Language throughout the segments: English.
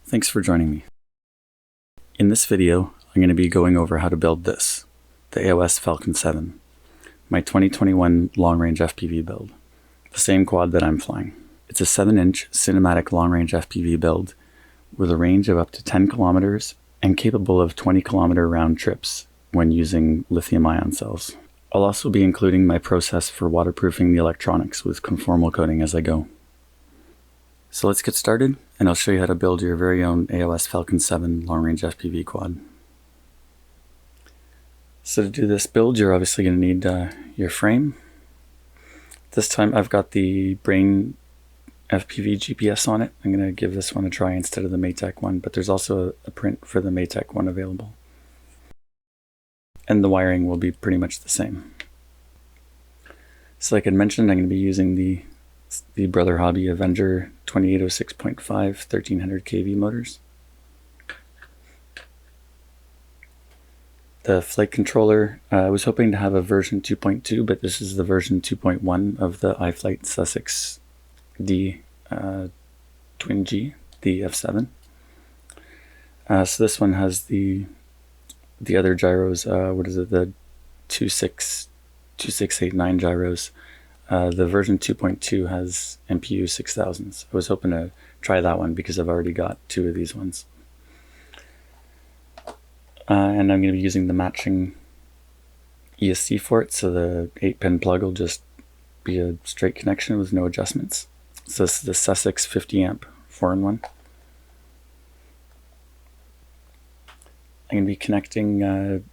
Thanks for joining me. In this video, I'm going to be going over how to build this, the AOS Falcon 7, my 2021 long-range FPV build, the same quad that I'm flying. It's a 7-inch cinematic long-range FPV build with a range of up to 10 kilometers and capable of 20-kilometer round trips when using lithium-ion cells. I'll also be including my process for waterproofing the electronics with conformal coating as I go. So let's get started, and I'll show you how to build your very own AOS Falcon 7 long-range FPV quad. So to do this build, you're obviously going to need your frame. This time I've got the BrainFPV GPS on it. I'm going to give this one a try instead of the Maytech one, but there's also a print for the Maytech one available. And the wiring will be pretty much the same. So like I mentioned, I'm going to be using the Brother Hobby Avenger 2806.5 1300 kV motors. The flight controller, I was hoping to have a version 2.2, but this is the version 2.1 of the iFlight Sussex D Twin G, the F7. So this one has the other gyros, the 2689 gyros. The version 2.2 has MPU 6000s. I was hoping to try that one because I've already got two of these ones. And I'm going to be using the matching ESC for it, so the 8-pin plug will just be a straight connection with no adjustments. So this is the Sussex 50 amp 4-in-1. I'm going to be connecting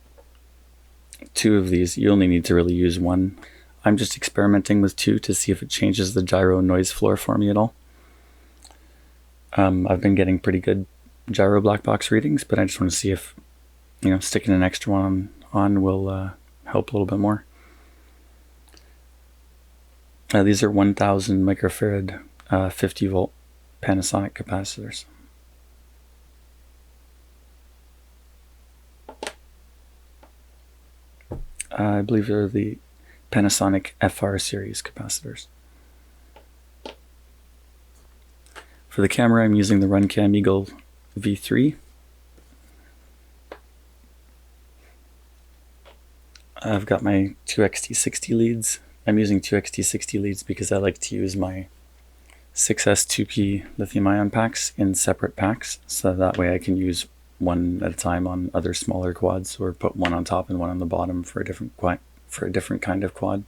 two of these. You only need to really use one. I'm just experimenting with two to see if it changes the gyro noise floor for me at all. I've been getting pretty good gyro black box readings, but I just want to see if sticking an extra one on will help a little bit more. These are 1000 microfarad 50 volt Panasonic capacitors. I believe they're the Panasonic FR series capacitors. For the camera, I'm using the Runcam Eagle V3. I've got my 2XT60 leads. I'm using 2XT60 leads because I like to use my 6S2P lithium-ion packs in separate packs, so that way I can use one at a time on other smaller quads, or put one on top and one on the bottom for a different kind of quad.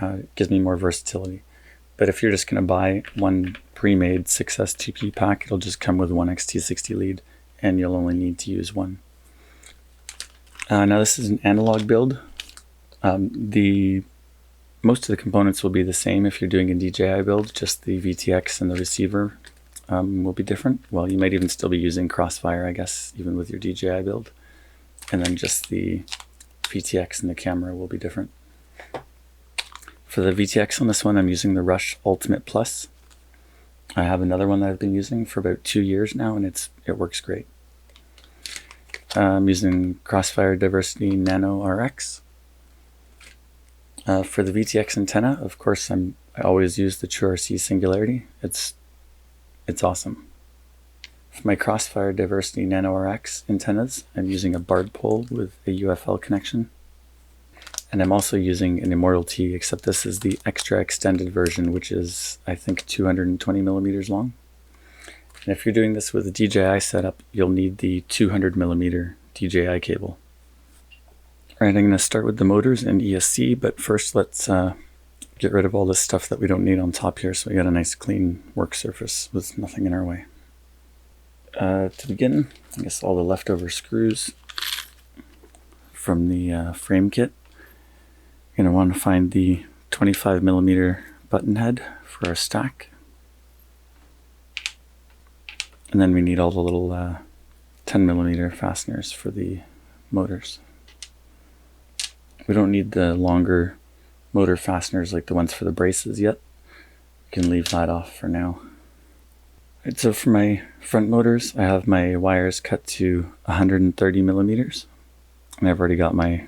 It gives me more versatility. But if you're just going to buy one pre-made 6S2P pack, it'll just come with one XT60 lead, and you'll only need to use one. Now this is an analog build. Most of the components will be the same if you're doing a DJI build, just the VTX and the receiver will be different. Well, you might even still be using Crossfire, I guess, even with your DJI build. And then just the VTX and the camera will be different. For the VTX on this one, I'm using the Rush Ultimate Plus. I have another one that I've been using for about 2 years now, and it works great. I'm using Crossfire Diversity Nano RX. For the VTX antenna, of course, I always use the TrueRC Singularity. It's awesome. For my Crossfire Diversity Nano RX antennas, I'm using a Bardpole with a UFL connection. And I'm also using an Immortal T, except this is the extra extended version, which is, I think, 220 millimeters long. And if you're doing this with a DJI setup, you'll need the 200 millimeter DJI cable. Alright, I'm going to start with the motors and ESC, but first let's get rid of all this stuff that we don't need on top here, so we got a nice clean work surface with nothing in our way. To begin, I guess all the leftover screws from the frame kit. You're going to want to find the 25 millimeter button head for our stack. And then we need all the little 10 millimeter fasteners for the motors. We don't need the longer motor fasteners like the ones for the braces yet. We can leave that off for now. Right, so for my front motors, I have my wires cut to 130 millimeters. And I've already got my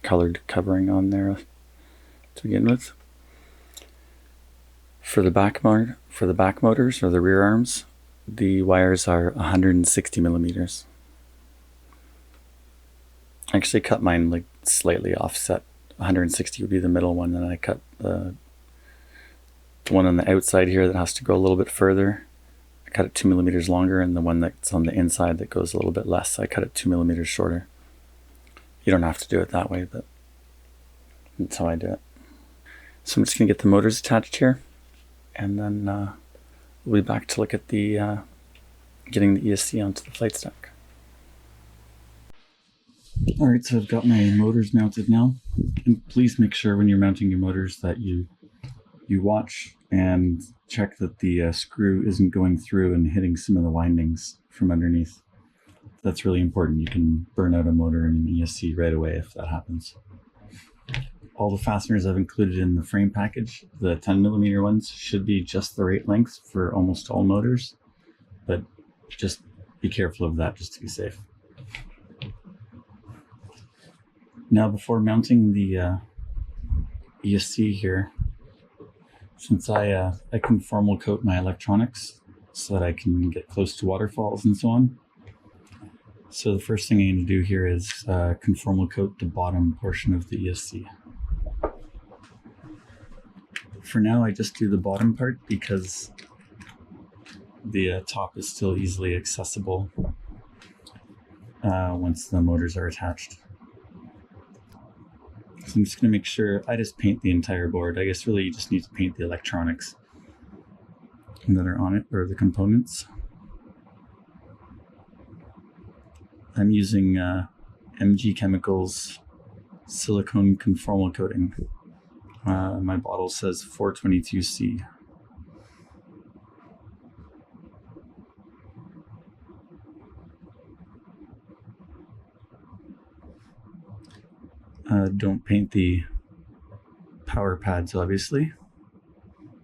colored covering on there to begin with. For the back motors or the rear arms, the wires are 160 millimeters. I actually cut mine like slightly offset. 160 would be the middle one, and I cut the one on the outside here that has to go a little bit further. I cut it 2 millimeters longer, and the one that's on the inside that goes a little bit less, I cut it 2 millimeters shorter. You don't have to do it that way, but that's how I do it. So I'm just going to get the motors attached here, and then we'll be back to look at the getting the ESC onto the flight stack. Alright, so I've got my motors mounted now, and please make sure when you're mounting your motors that you watch and check that the screw isn't going through and hitting some of the windings from underneath. That's really important. You can burn out a motor in an ESC right away if that happens. All the fasteners I've included in the frame package, the 10 millimeter ones, should be just the right length for almost all motors, but just be careful of that just to be safe. Now, before mounting the ESC here, since I conformal coat my electronics so that I can get close to waterfalls and so on. So the first thing I need to do here is conformal coat the bottom portion of the ESC. For now, I just do the bottom part because the top is still easily accessible once the motors are attached. So I'm just going to make sure I just paint the entire board. I guess really you just need to paint the electronics that are on it, or the components. I'm using MG Chemicals silicone conformal coating. My bottle says 422C. Don't paint the power pads, obviously.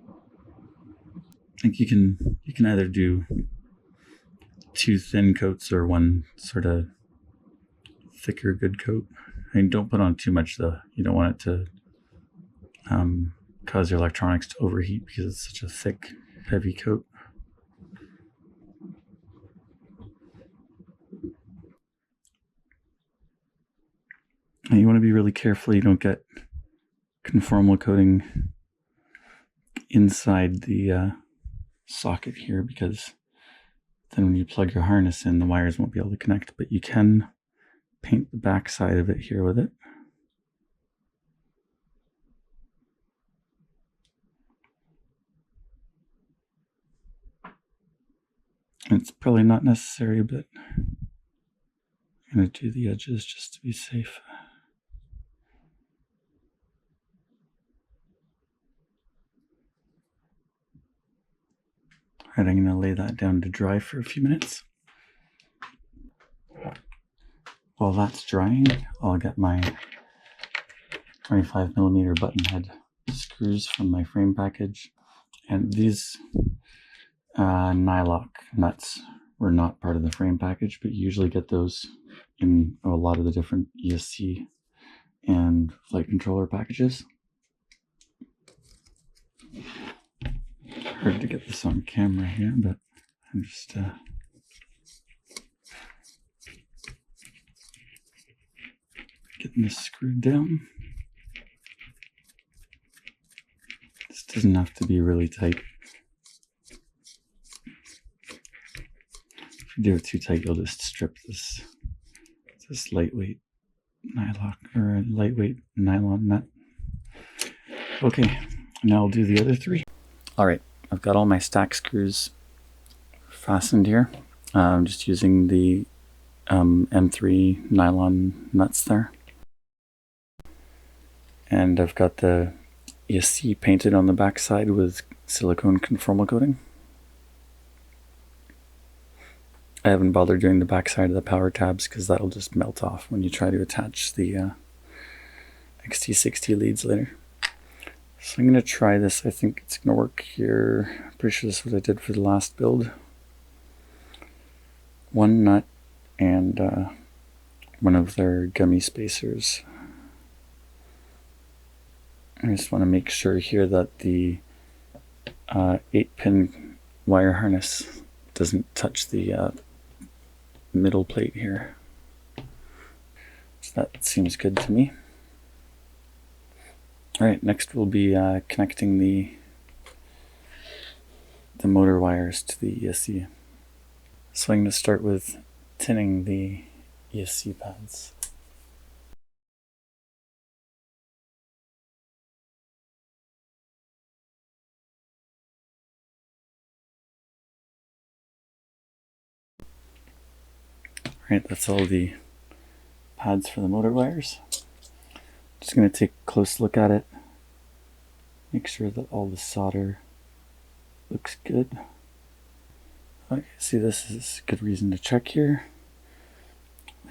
I think you can either do 2 thin coats or 1 sort of thicker good coat. I mean, don't put on too much though. You don't want it to cause your electronics to overheat because it's such a thick, heavy coat. And you want to be really careful you don't get conformal coating inside the socket here, because then when you plug your harness in, the wires won't be able to connect, but you can paint the back side of it here with it. It's probably not necessary, but I'm going to do the edges just to be safe. All right, I'm going to lay that down to dry for a few minutes. While that's drying, I'll get my 25 millimeter button head screws from my frame package. And these nylock nuts were not part of the frame package, but you usually get those in a lot of the different ESC and flight controller packages. Hard to get this on camera here, but I'm just getting this screwed down. This doesn't have to be really tight. If you do it too tight, you'll just strip this lightweight nylock or a lightweight nylon nut. Okay, now I'll do the other 3. All right, I've got all my stack screws fastened here. I'm just using the M3 nylon nuts there. And I've got the ESC painted on the back side with silicone conformal coating. I haven't bothered doing the back side of the power tabs because that'll just melt off when you try to attach the XT60 leads later. So I'm going to try this. I think it's going to work here. I'm pretty sure this is what I did for the last build. 1 nut and one of their gummy spacers. I just want to make sure here that the 8-pin wire harness doesn't touch the middle plate here. So that seems good to me. Alright, next we'll be connecting the motor wires to the ESC. So I'm going to start with tinning the ESC pads. Alright, that's all the pads for the motor wires. Just going to take a close look at it, make sure that all the solder looks good. Okay, see, this is a good reason to check here.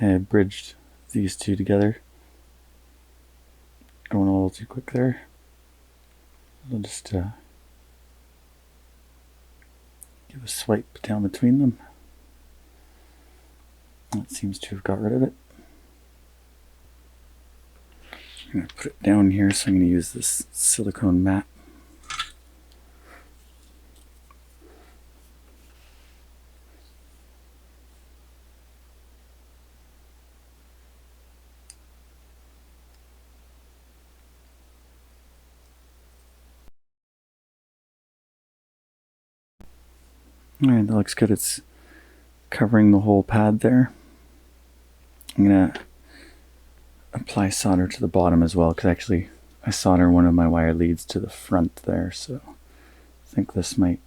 I bridged these two together. Going a little too quick there. I'll just give a swipe down between them. That seems to have got rid of it. I'm going to put it down here, so I'm going to use this silicone mat. Alright, that looks good. It's covering the whole pad there. I'm going to apply solder to the bottom as well, because actually I solder one of my wire leads to the front there, so I think this might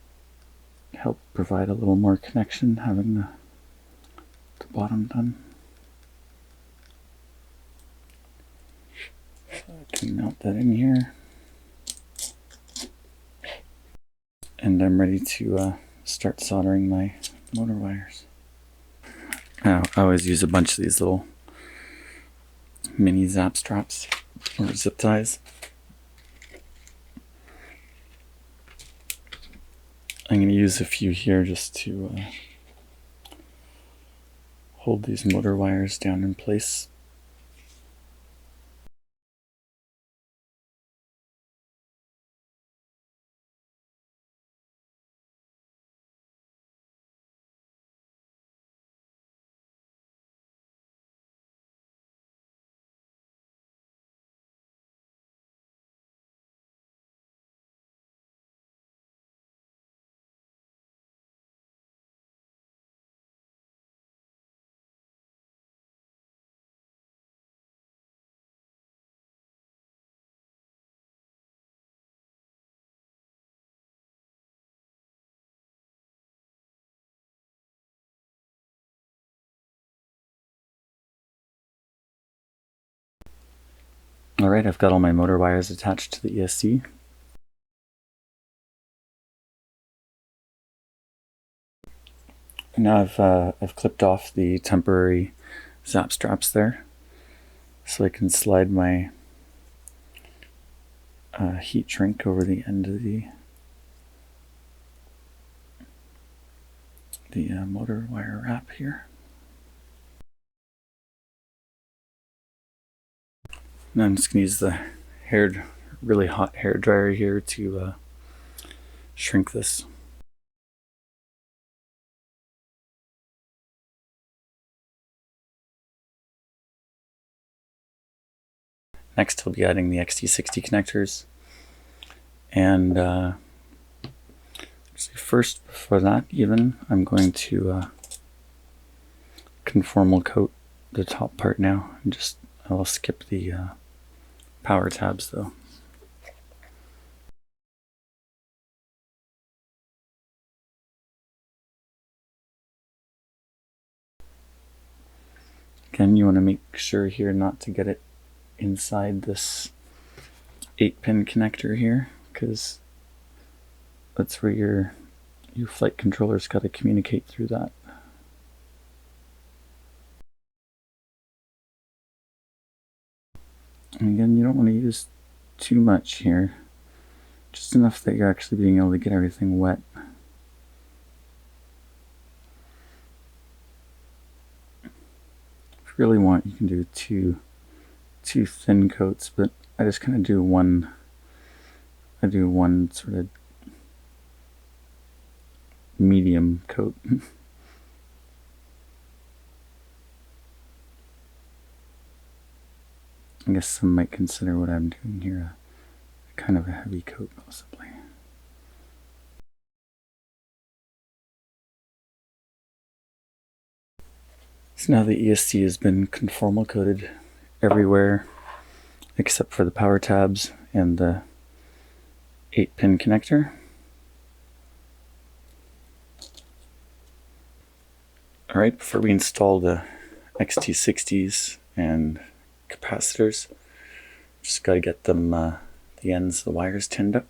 help provide a little more connection having the bottom done. So I can mount that in here. And I'm ready to start soldering my motor wires. I always use a bunch of these little mini zap straps or zip ties. I'm going to use a few here just to hold these motor wires down in place. Alright, I've got all my motor wires attached to the ESC. And now I've clipped off the temporary zap straps there, so I can slide my heat shrink over the end of the motor wire wrap here. Now I'm just going to use the really hot hair dryer here to shrink this. Next I'll be adding the XT60 connectors, and actually first, before that even, I'm going to conformal coat the top part now, and I'll skip the power tabs though. Again, you want to make sure here not to get it inside this 8-pin connector here, because that's where your flight controller's got to communicate through that. And again, you don't want to use too much here, just enough that you're actually being able to get everything wet. If you really want, you can do two thin coats, but I just kind of do one. I do one sort of medium coat. I guess some might consider what I'm doing here a kind of a heavy coat, possibly. So now the ESC has been conformal coated everywhere except for the power tabs and the 8-pin connector. Alright, before we install the XT60s and capacitors, just got to get them, the ends of the wires tinned up.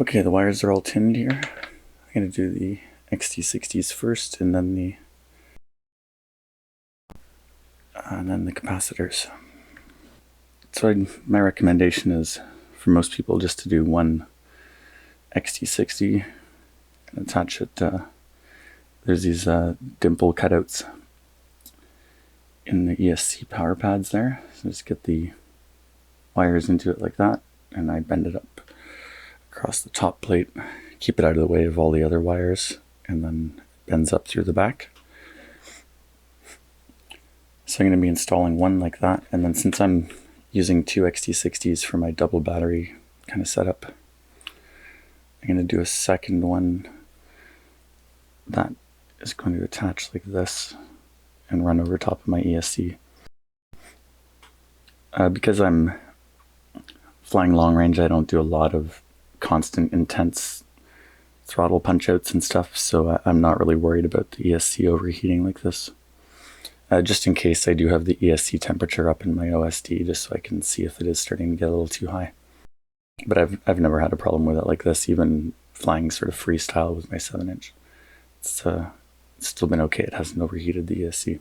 Okay, the wires are all tinned here. I'm going to do the XT60s first, and then the capacitors. So my recommendation is for most people just to do one XT60 and attach it. There's these dimple cutouts in the ESC power pads there. So just get the wires into it like that, and I bend it up across the top plate, keep it out of the way of all the other wires, and then it bends up through the back. So I'm going to be installing one like that, and then since I'm using two XT60s for my double battery kind of setup, I'm going to do a second one that is going to attach like this and run over top of my ESC. Because I'm flying long range, I don't do a lot of constant intense throttle punch outs and stuff, so I'm not really worried about the ESC overheating like this. Just in case I do have the ESC temperature up in my OSD, just so I can see if it is starting to get a little too high. But I've never had a problem with it like this, even flying sort of freestyle with my 7-inch. It's still been okay, it hasn't overheated the ESC.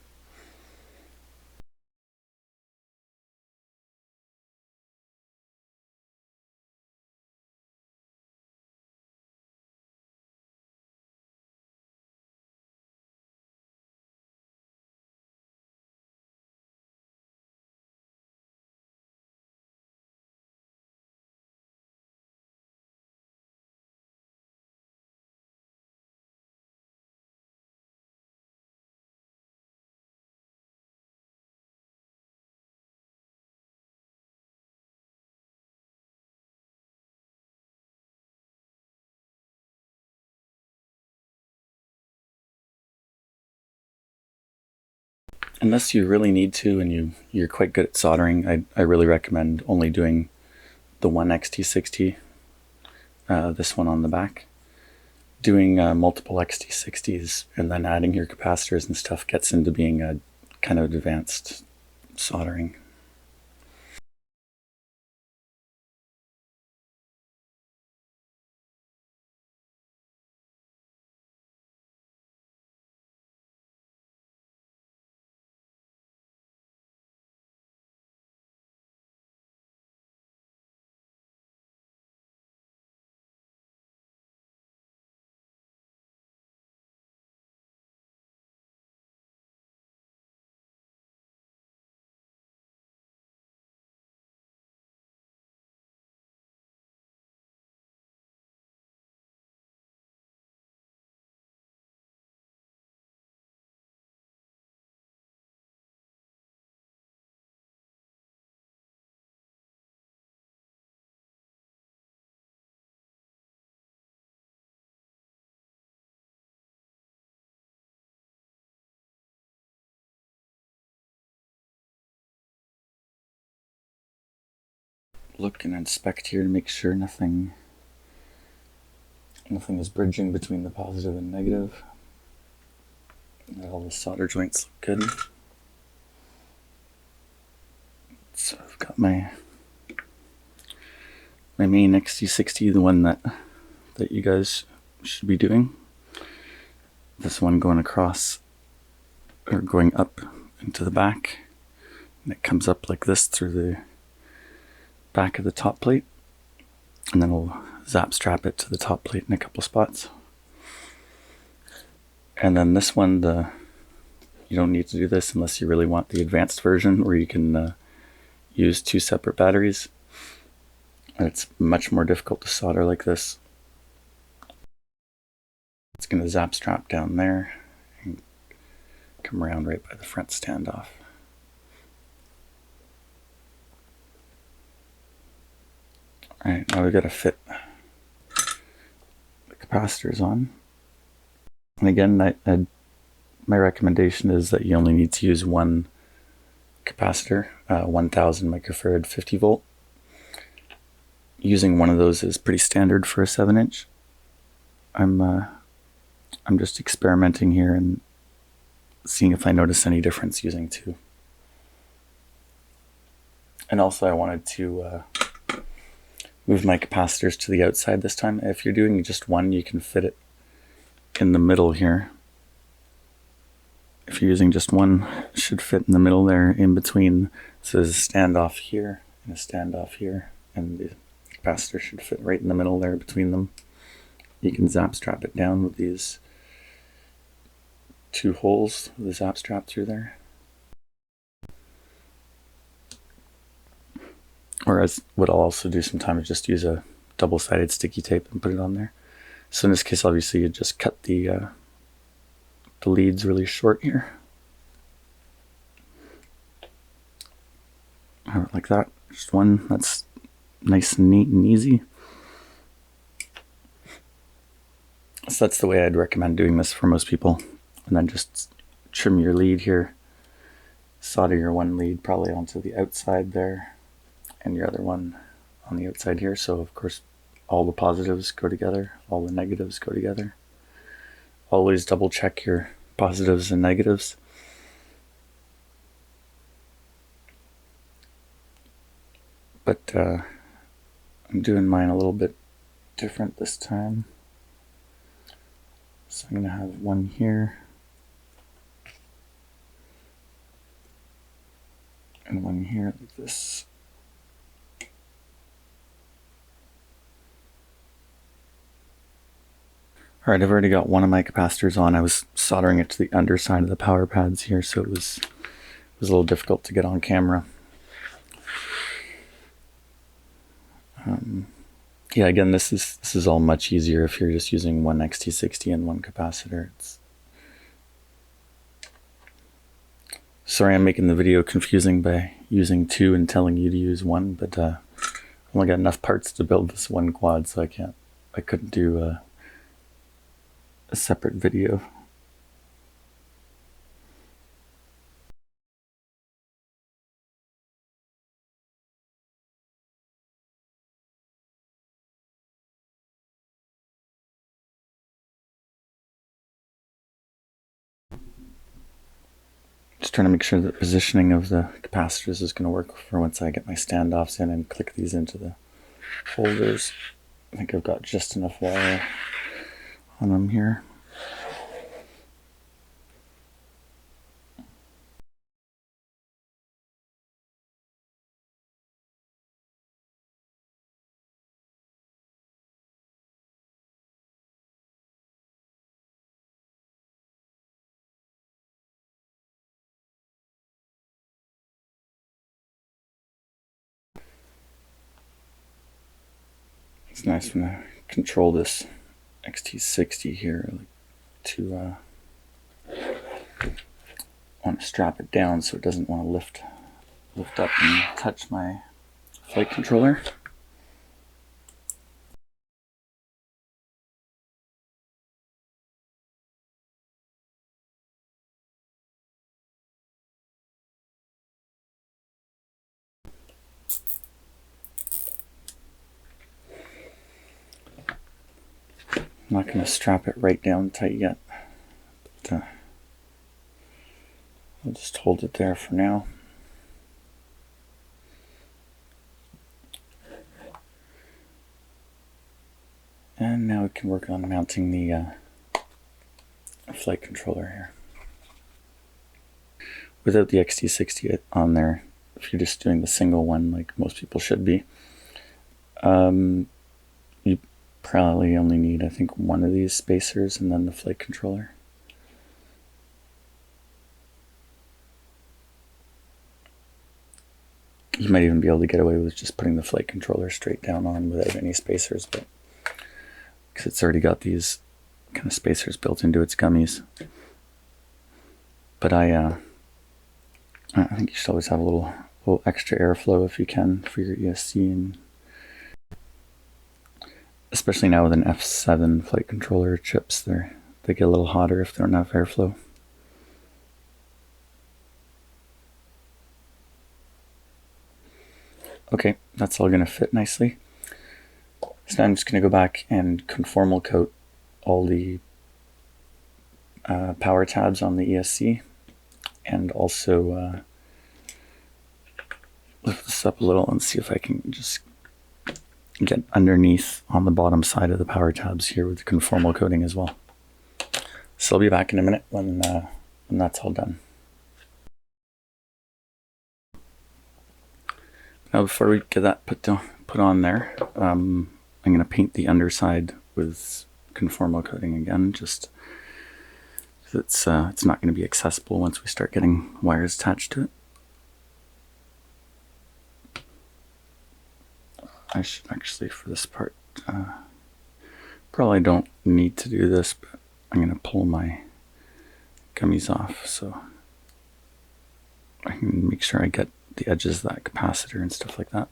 Unless you really need to and you're quite good at soldering, I really recommend only doing the one XT60, this one on the back. Doing multiple XT60s and then adding your capacitors and stuff gets into being a kind of advanced soldering. Look and inspect here to make sure nothing is bridging between the positive and negative. And all the solder joints look good. So I've got my main XT60, the one that you guys should be doing. this one going across, or going up into the back, and it comes up like this through the back of the top plate, and then we'll zap strap it to the top plate in a couple spots. And then this one, you don't need to do this unless you really want the advanced version where you can use 2 separate batteries. And it's much more difficult to solder like this. It's going to zap strap down there and come around right by the front standoff. Alright, now we've got to fit the capacitors on. And again, my recommendation is that you only need to use one capacitor, 1000 microfarad 50 volt. Using one of those is pretty standard for a 7-inch. I'm just experimenting here and seeing if I notice any difference using 2. And also I wanted to move my capacitors to the outside this time. If you're doing just one, you can fit it in the middle here. If you're using just one, it should fit in the middle there in between. So there's a standoff here and a standoff here, and the capacitor should fit right in the middle there between them. You can zap strap it down with these 2 holes with the zap strap through there. Or as what I'll also do sometimes is just use a double-sided sticky tape and put it on there. So in this case, obviously, you just cut the leads really short here. Like that. Just one. That's nice and neat and easy. So that's the way I'd recommend doing this for most people. And then just trim your lead here. Solder your one lead probably onto the outside there, and your other one on the outside here. So of course all the positives go together, all the negatives go together. Always double check your positives and negatives. But I'm doing mine a little bit different this time. So I'm going to have one here and one here like this. Alright, I've already got one of my capacitors on. I was soldering it to the underside of the power pads here, so it was a little difficult to get on camera. Yeah, again, this is all much easier if you're just using one XT60 and one capacitor. Sorry I'm making the video confusing by using 2 and telling you to use 1, but I've only got enough parts to build this one quad, so I couldn't do a separate video. Just trying to make sure the positioning of the capacitors is going to work for once I get my standoffs in and click these into the holders. I think I've got just enough wire on them here. It's nice when I control this XT60 here, like to want to strap it down so it doesn't want to lift up and touch my flight controller. I'm not going to strap it right down tight yet, but I'll just hold it there for now. And now we can work on mounting the flight controller here. Without the XT60 on there, if you're just doing the single one like most people should be, you probably only need, I think, one of these spacers and then the flight controller. You might even be able to get away with just putting the flight controller straight down on without any spacers, but because it's already got these kind of spacers built into its gummies. But I think you should always have a little extra airflow if you can for your ESC, and especially now with an F7 flight controller chips, they get a little hotter if they don't have airflow. Okay, that's all going to fit nicely. So now I'm just going to go back and conformal coat all the power tabs on the ESC, and also lift this up a little and see if I can just get underneath on the bottom side of the power tabs here with the conformal coating as well. So I'll be back in a minute when that's all done. Now before we get that put on there, I'm going to paint the underside with conformal coating again, just because it's not going to be accessible once we start getting wires attached to it. I should actually, for this part, probably don't need to do this, but I'm going to pull my gummies off so I can make sure I get the edges of that capacitor and stuff like that.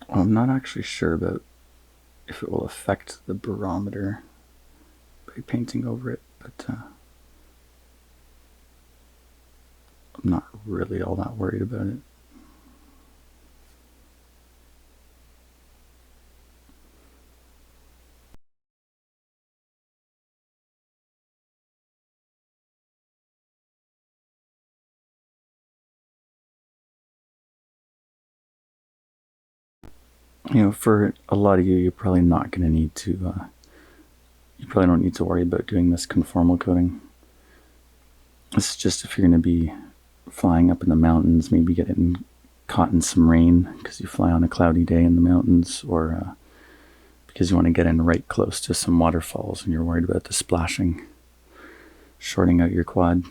Well, I'm not actually sure about if it will affect the barometer by painting over it, but I'm not really all that worried about it. You know, for a lot of you, you're probably not going to need to, you probably don't need to worry about doing this conformal coating. This is just if you're going to be flying up in the mountains, maybe getting caught in some rain because you fly on a cloudy day in the mountains, or because you want to get in right close to some waterfalls and you're worried about the splashing, shorting out your quad.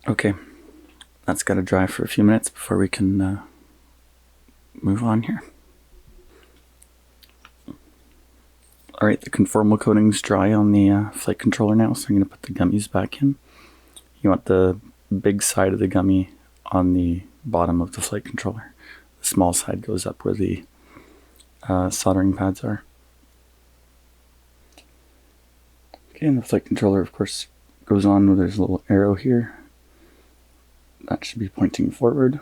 Okay, that's got to dry for a few minutes before we can move on here. Alright, the conformal coating's dry on the flight controller now, so I'm going to put the gummies back in. You want the big side of the gummy on the bottom of the flight controller. The small side goes up where the soldering pads are. Okay, and the flight controller, of course, goes on where there's a little arrow here. That should be pointing forward.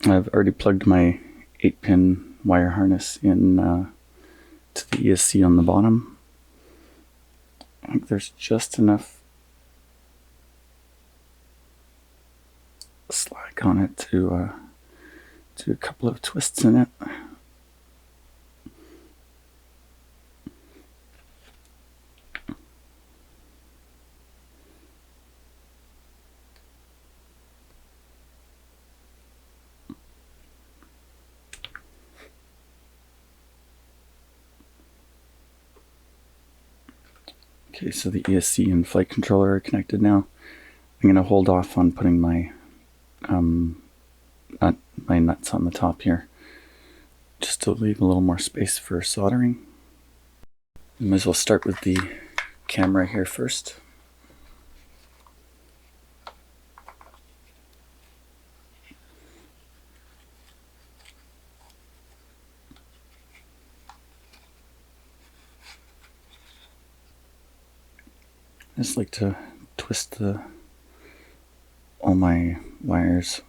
I've already plugged my 8-pin wire harness in to the ESC on the bottom. I think there's just enough slack on it to do a couple of twists in it. Okay, so the ESC and flight controller are connected now. I'm going to hold off on putting my nuts on the top here, just to leave a little more space for soldering. We might as well start with the camera here first. I just like to twist all my wires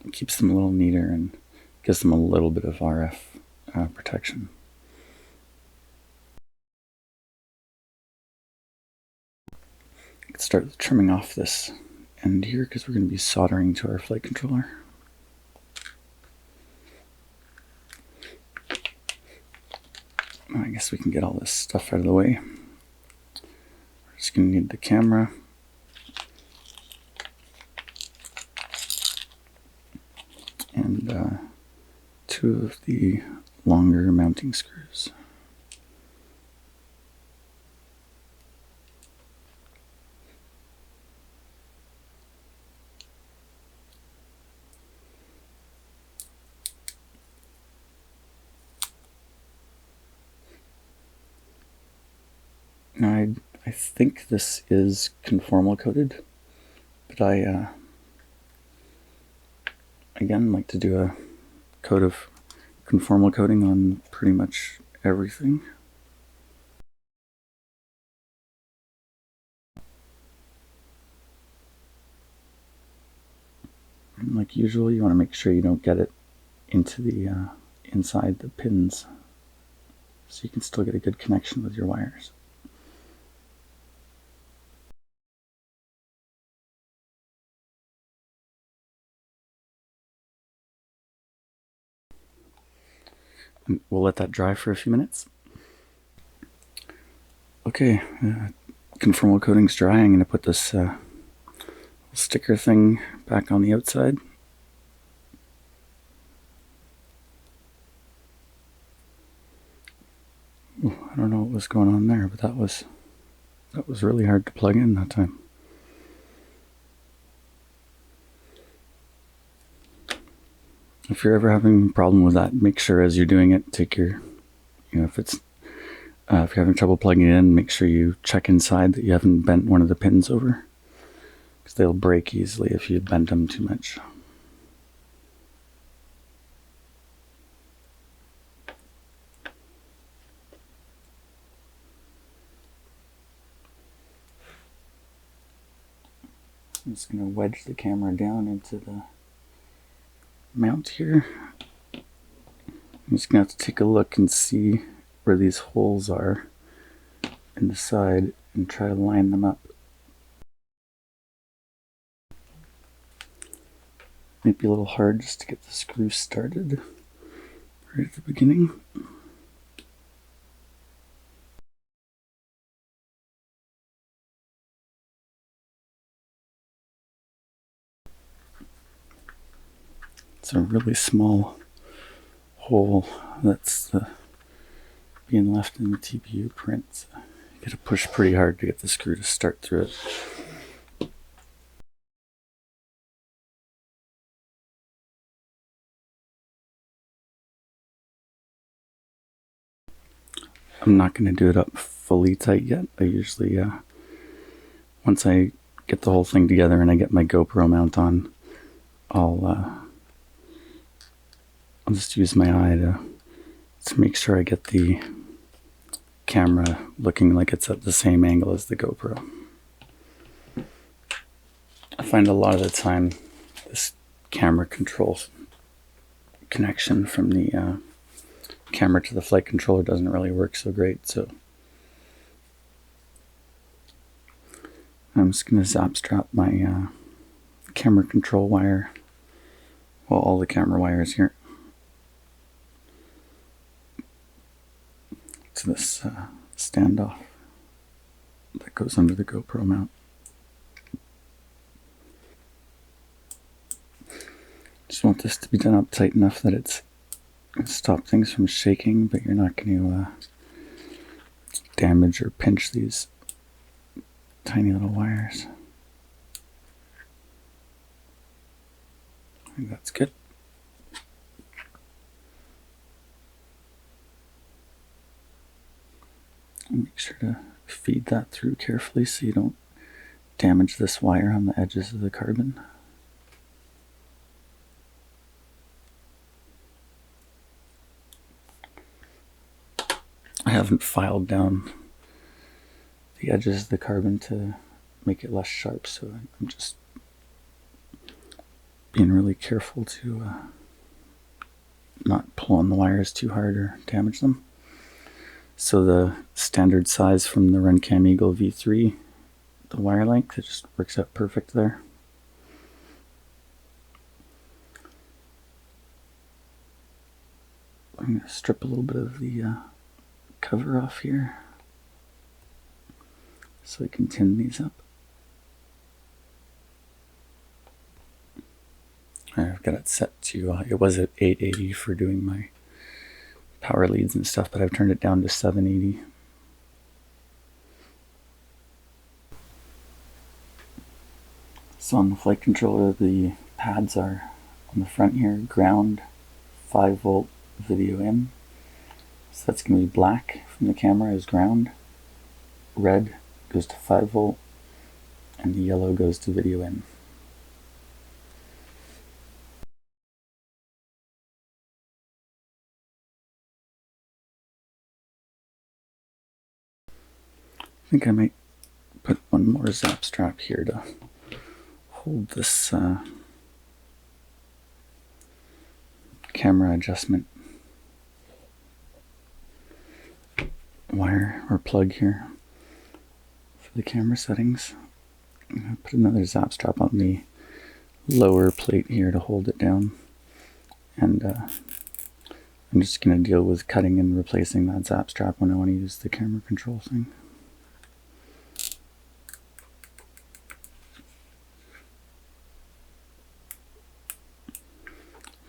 It keeps them a little neater and gives them a little bit of RF protection. I could start trimming off this end here because we're going to be soldering to our flight controller. I guess we can get all this stuff out of the way. We're just going to need the camera. And 2 of the longer mounting screws. Now I think this is conformal coated, but I again like to do a coat of conformal coating on pretty much everything. And like usual, you want to make sure you don't get it into the inside the pins, so you can still get a good connection with your wires. And we'll let that dry for a few minutes. Okay, conformal coating's dry. I'm going to put this sticker thing back on the outside. Ooh, I don't know what was going on there, but that was really hard to plug in that time. If you're ever having a problem with that, make sure as you're doing it, take your, if you're having trouble plugging it in, make sure you check inside that you haven't bent one of the pins over, because they'll break easily if you bend them too much. I'm just going to wedge the camera down into the mount here. I'm just going to have to take a look and see where these holes are in the side and try to line them up. Might be a little hard just to get the screw started right at the beginning. It's a really small hole that's being left in the TPU print. So you gotta push pretty hard to get the screw to start through it. I'm not going to do it up fully tight yet. I usually, once I get the whole thing together and I get my GoPro mount on, I'll just use my eye to make sure I get the camera looking like it's at the same angle as the GoPro. I find a lot of the time this camera control connection from the camera to the flight controller doesn't really work so great, so I'm just going to zap strap my camera control wire, well, all the camera wires here, to this standoff that goes under the GoPro mount. Just want this to be done up tight enough that it's going to stop things from shaking, but you're not going to damage or pinch these tiny little wires. I think that's good. And make sure to feed that through carefully so you don't damage this wire on the edges of the carbon. I haven't filed down the edges of the carbon to make it less sharp, so I'm just being really careful to not pull on the wires too hard or damage them. So the standard size from the RunCam Eagle V3, the wire length, it just works out perfect there. I'm going to strip a little bit of the cover off here so I can tin these up. I've got it set to, it was at 880 for doing my power leads and stuff, but I've turned it down to 780. So on the flight controller, the pads are on the front here, ground, 5-volt video in. So that's going to be black from the camera is ground, red goes to 5-volt, and the yellow goes to video in. I think I might put one more zap strap here to hold this camera adjustment wire or plug here for the camera settings. I'm going to put another zap strap on the lower plate here to hold it down, and I'm just going to deal with cutting and replacing that zap strap when I want to use the camera control thing.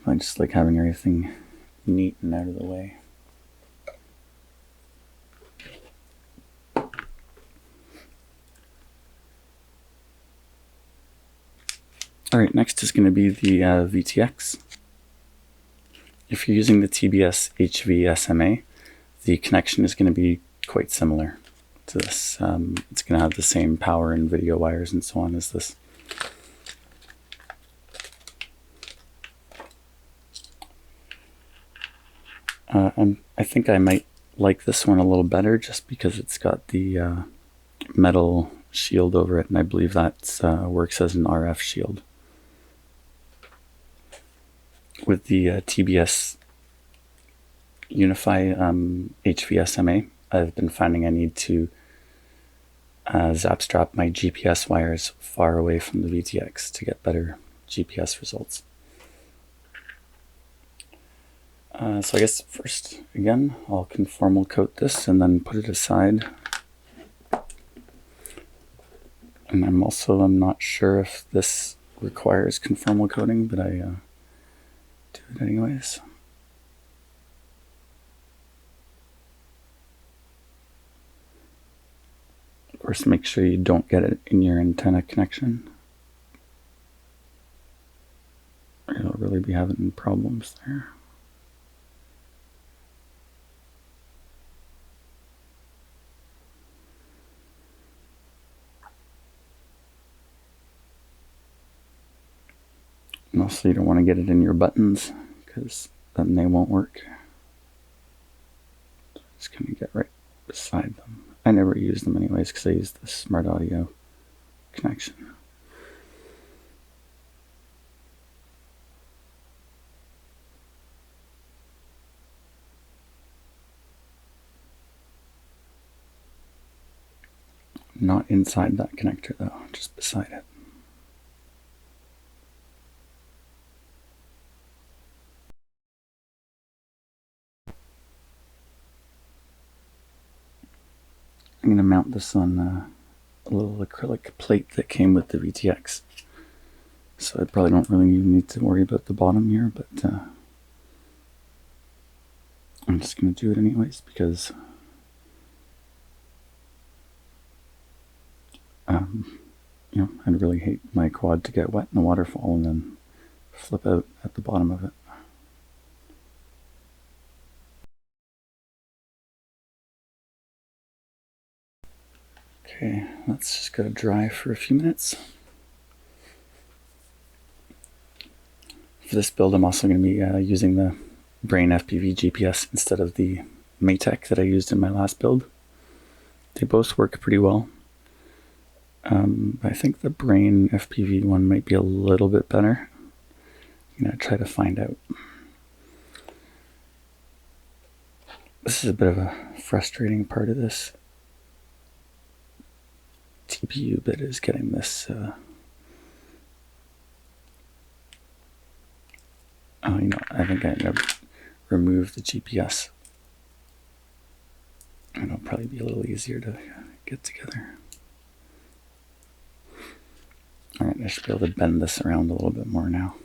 I just like having everything neat and out of the way. Alright, next is going to be the VTX. If you're using the TBS SMA, the connection is going to be quite similar to this. It's going to have the same power and video wires and so on as this. I think I might like this one a little better just because it's got the metal shield over it, and I believe that works as an RF shield. With the TBS Unify HV SMA, I've been finding I need to zap strap my GPS wires far away from the VTX to get better GPS results. So I guess first, again, I'll conformal coat this and then put it aside. And I'm not sure if this requires conformal coating, but I do it anyways. Of course, make sure you don't get it in your antenna connection, or you'll really be having problems there. And also you don't want to get it in your buttons because then they won't work. So just kind of get right beside them. I never use them anyways because I use the smart audio connection. Not inside that connector though, just beside it. I'm going to mount this on a little acrylic plate that came with the VTX. So I probably don't really need to worry about the bottom here, but I'm just going to do it anyways because you know, I'd really hate my quad to get wet in the waterfall and then flip out at the bottom of it. Okay, let's just go dry for a few minutes. For this build, I'm also going to be using the BrainFPV GPS instead of the Maytech that I used in my last build. They both work pretty well. I think the BrainFPV one might be a little bit better. I'm going to try to find out. This is a bit of a frustrating part of this TPU bit, is getting this oh, you know, I think I never removed the GPS. And it'll probably be a little easier to get together. Alright, I should be able to bend this around a little bit more now.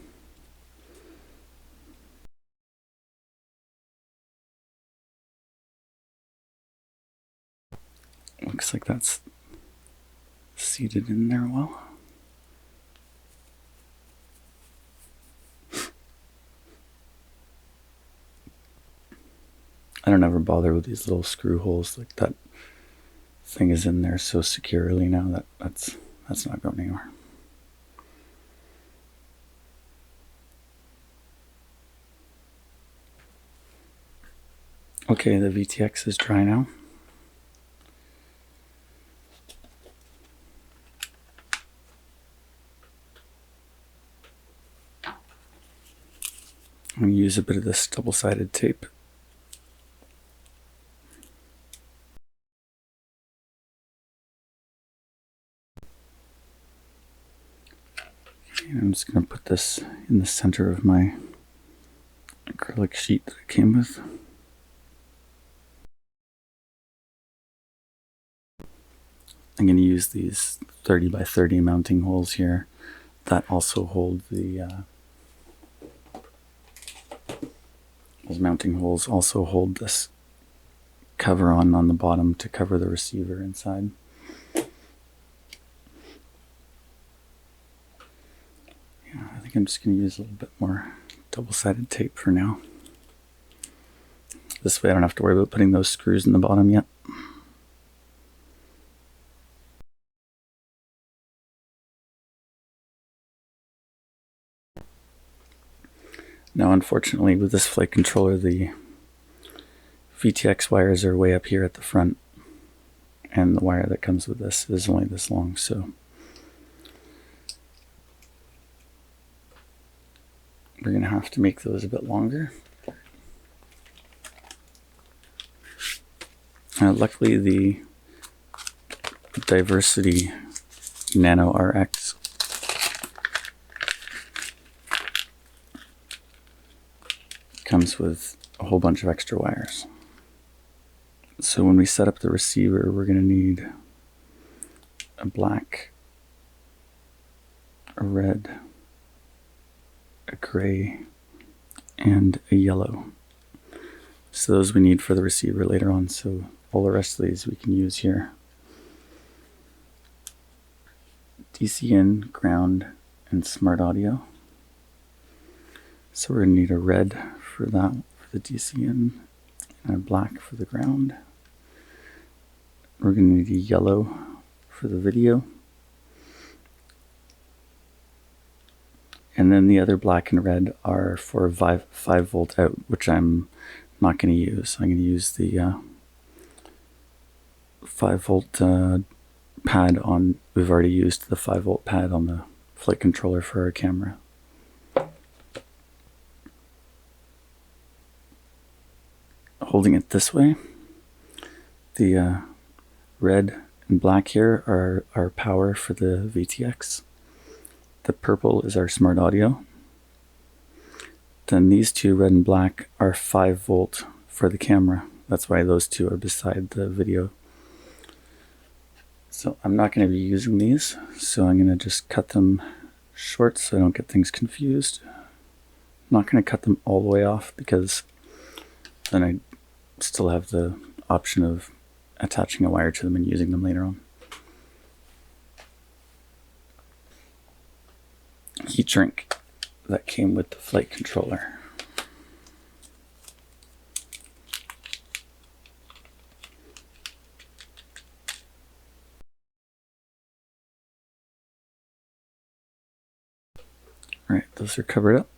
Looks like that's seated in there well. I don't ever bother with these little screw holes. Like, that thing is in there so securely now that that's not going anywhere. Okay, the VTX is dry now. I'm going to use a bit of this double-sided tape. And I'm just going to put this in the center of my acrylic sheet that it came with. I'm going to use these 30 by 30 mounting holes here that also hold the those mounting holes also hold this cover on the bottom to cover the receiver inside. Yeah, I think I'm just going to use a little bit more double-sided tape for now. This way I don't have to worry about putting those screws in the bottom yet. Now, unfortunately, with this flight controller, the VTX wires are way up here at the front, and the wire that comes with this is only this long, so we're going to have to make those a bit longer. Luckily, the Diversity Nano RX comes with a whole bunch of extra wires. So when we set up the receiver, we're going to need a black, a red, a gray, and a yellow. So those we need for the receiver later on, so all the rest of these we can use here. DC in, ground, and smart audio. So we're going to need a red for that, for the DC in, and a black for the ground. We're going to need a yellow for the video. And then the other black and red are for 5 volt out, which I'm not going to use. I'm going to use the 5 volt pad on, we've already used the 5 volt pad on the flight controller for our camera. Holding it this way, the red and black here are our power for the VTX. The purple is our smart audio. Then these two, red and black, are 5 volt for the camera. That's why those two are beside the video. So I'm not going to be using these, so I'm going to just cut them short so I don't get things confused. I'm not going to cut them all the way off because then I still have the option of attaching a wire to them and using them later on. Heat shrink that came with the flight controller. Alright, those are covered up.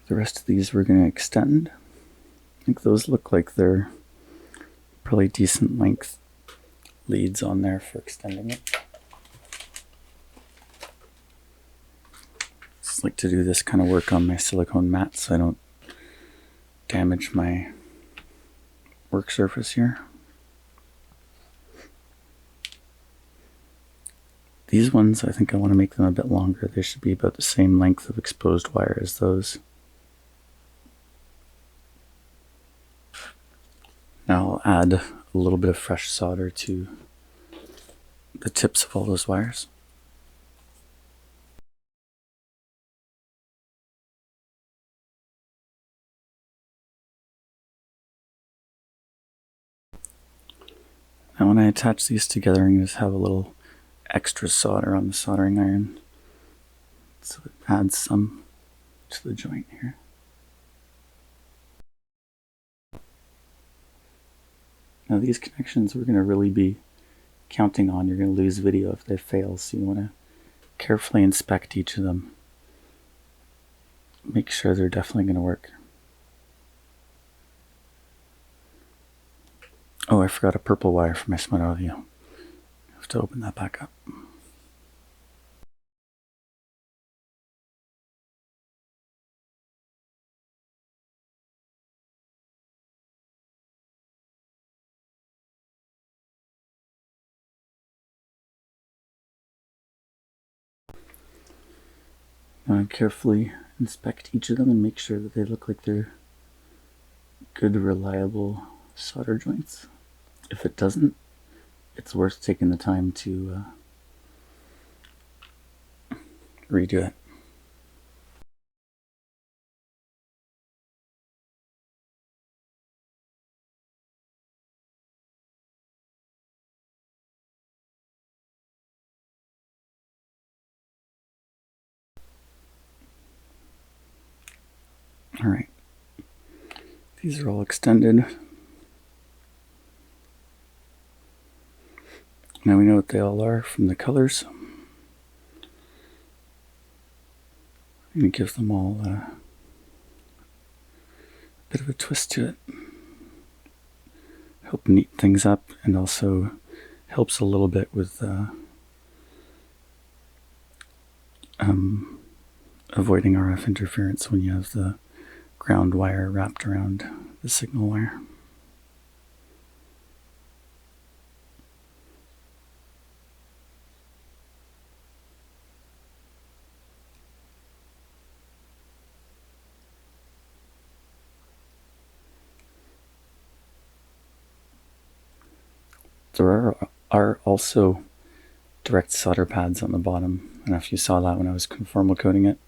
The rest of these we're going to extend. I think those look like they're probably decent length leads on there for extending it. just like to do this kind of work on my silicone mat so I don't damage my work surface here. These ones, I think I want to make them a bit longer. They should be about the same length of exposed wire as those. Now I'll add a little bit of fresh solder to the tips of all those wires. Now when I attach these together, I'm going to have a little extra solder on the soldering iron, so it adds some to the joint here. Now these connections we're going to really be counting on. You're going to lose video if they fail, so you want to carefully inspect each of them. Make sure they're definitely going to work. Oh, I forgot a purple wire for my smart audio. I have to open that back up. Now I carefully inspect each of them and make sure that they look like they're good, reliable solder joints. If it doesn't, it's worth taking the time to redo it. Alright, these are all extended. Now we know what they all are from the colors. I'm going to give them all a bit of a twist to it. Help neat things up, and also helps a little bit with avoiding RF interference when you have the ground wire wrapped around the signal wire. There are also direct solder pads on the bottom. I don't know if you saw that when I was conformal coating it.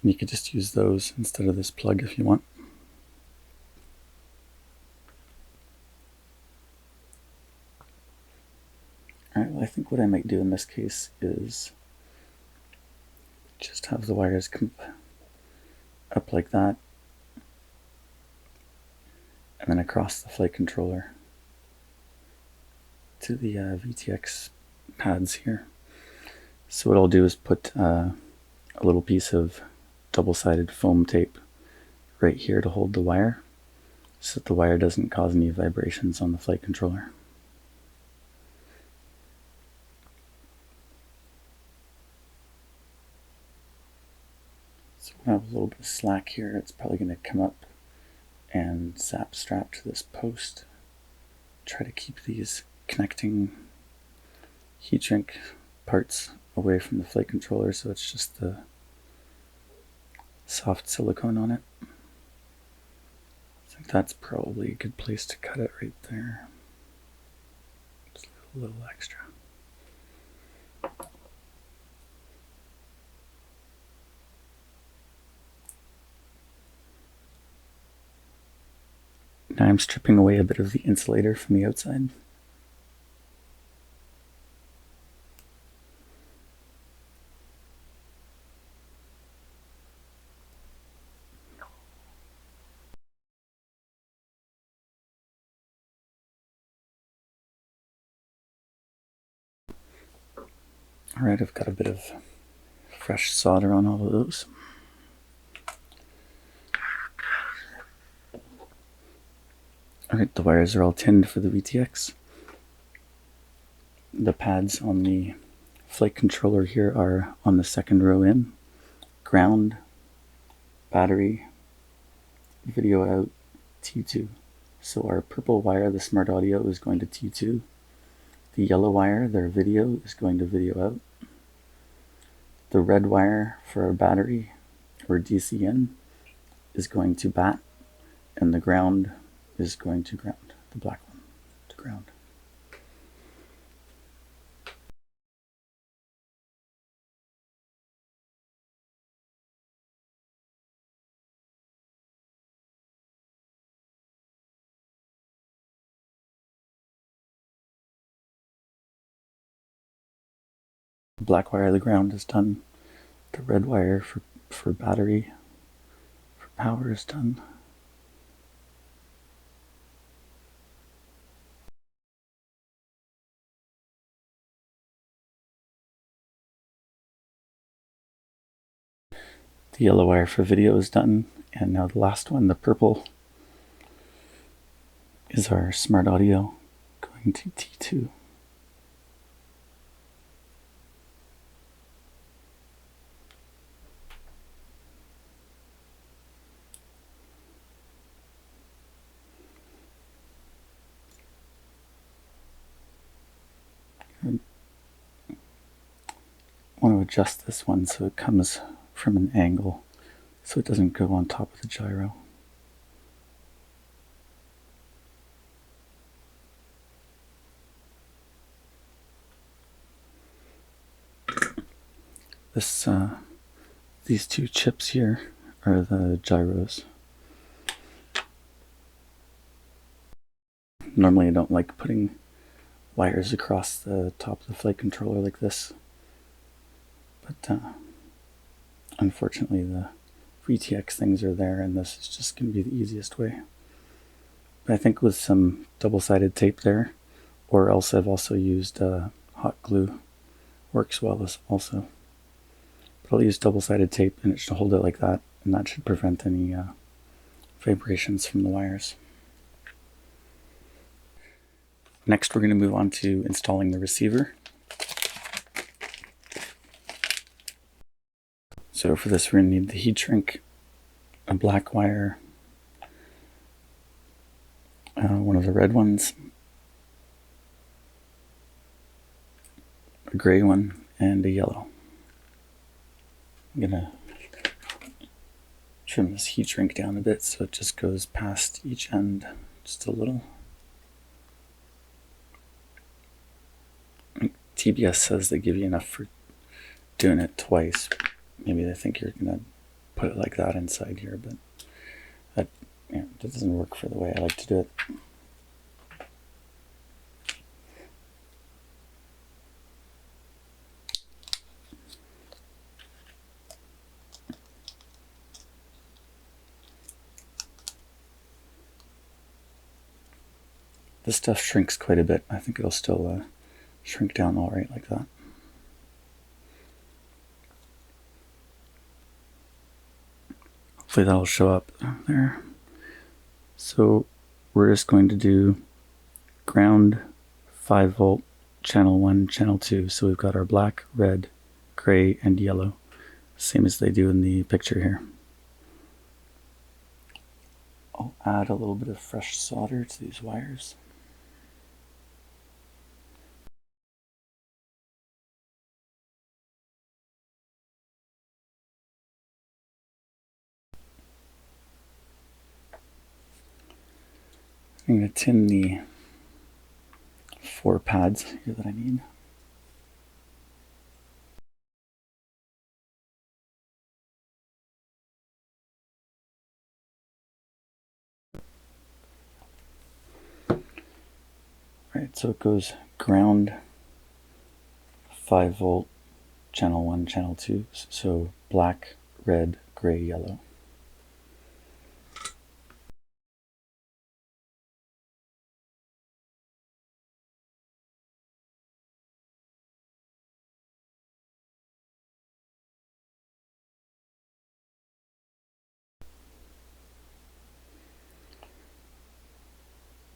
You could just use those instead of this plug if you want. Alright, well I think what I might do in this case is just have the wires come up like that, and then across the flight controller to the VTX pads here. So what I'll do is put a little piece of double-sided foam tape right here to hold the wire, so that the wire doesn't cause any vibrations on the flight controller. So we're going to have a little bit of slack here. It's probably going to come up and zap strap to this post. Try to keep these connecting heat shrink parts away from the flight controller, so it's just the soft silicone on it. I think that's probably a good place to cut it right there. Just a little extra. Now I'm stripping away a bit of the insulator from the outside. Alright, I've got a bit of fresh solder on all of those. Alright, the wires are all tinned for the VTX. The pads on the flight controller here are on the second row in. ground, battery, video out, T2. So our purple wire, the smart audio, is going to T2. The yellow wire, their video, is going to video out. The red wire for our battery, or DC in, is going to bat, and the ground is going to ground, the black one, to ground. The black wire, the ground, is done. The red wire for battery, for power, is done. The yellow wire for video is done, and now the last one, the purple, is our smart audio going to T2. I want to adjust this one so it comes from an angle so it doesn't go on top of the gyro. These two chips here are the gyros. Normally I don't like putting wires across the top of the flight controller like this, but unfortunately the VTX things are there, and this is just going to be the easiest way. But I think with some double-sided tape there, or else I've also used hot glue, works well as also. But I'll use double-sided tape, and it should hold it like that, and that should prevent any vibrations from the wires. Next, we're going to move on to installing the receiver. So for this, we're going to need the heat shrink, a black wire, one of the red ones, a gray one, and a yellow. I'm going to trim this heat shrink down a bit so it just goes past each end just a little. TBS says they give you enough for doing it twice. Maybe they think you're going to put it like that inside here, but that doesn't work for the way I like to do it. This stuff shrinks quite a bit. I think it'll still shrink down all right like that. Hopefully that'll show up there. So we're just going to do ground, 5 volt, channel 1, channel 2. So we've got our black, red, gray, and yellow, same as they do in the picture here. I'll add a little bit of fresh solder to these wires. I'm going to tin the 4 pads here that I need. Alright, so it goes ground, 5 volt, channel 1, channel 2, so black, red, gray, yellow.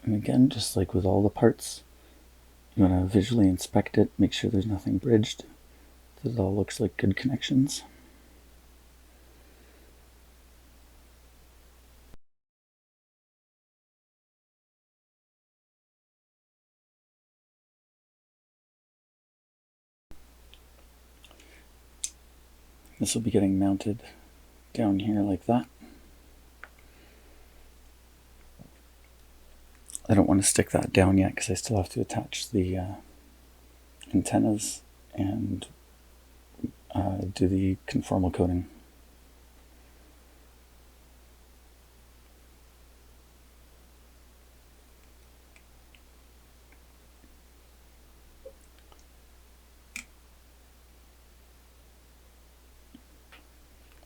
And again, just like with all the parts, you want to visually inspect it, make sure there's nothing bridged, that it all looks like good connections. This will be getting mounted down here like that. I don't want to stick that down yet because I still have to attach the antennas and do the conformal coating.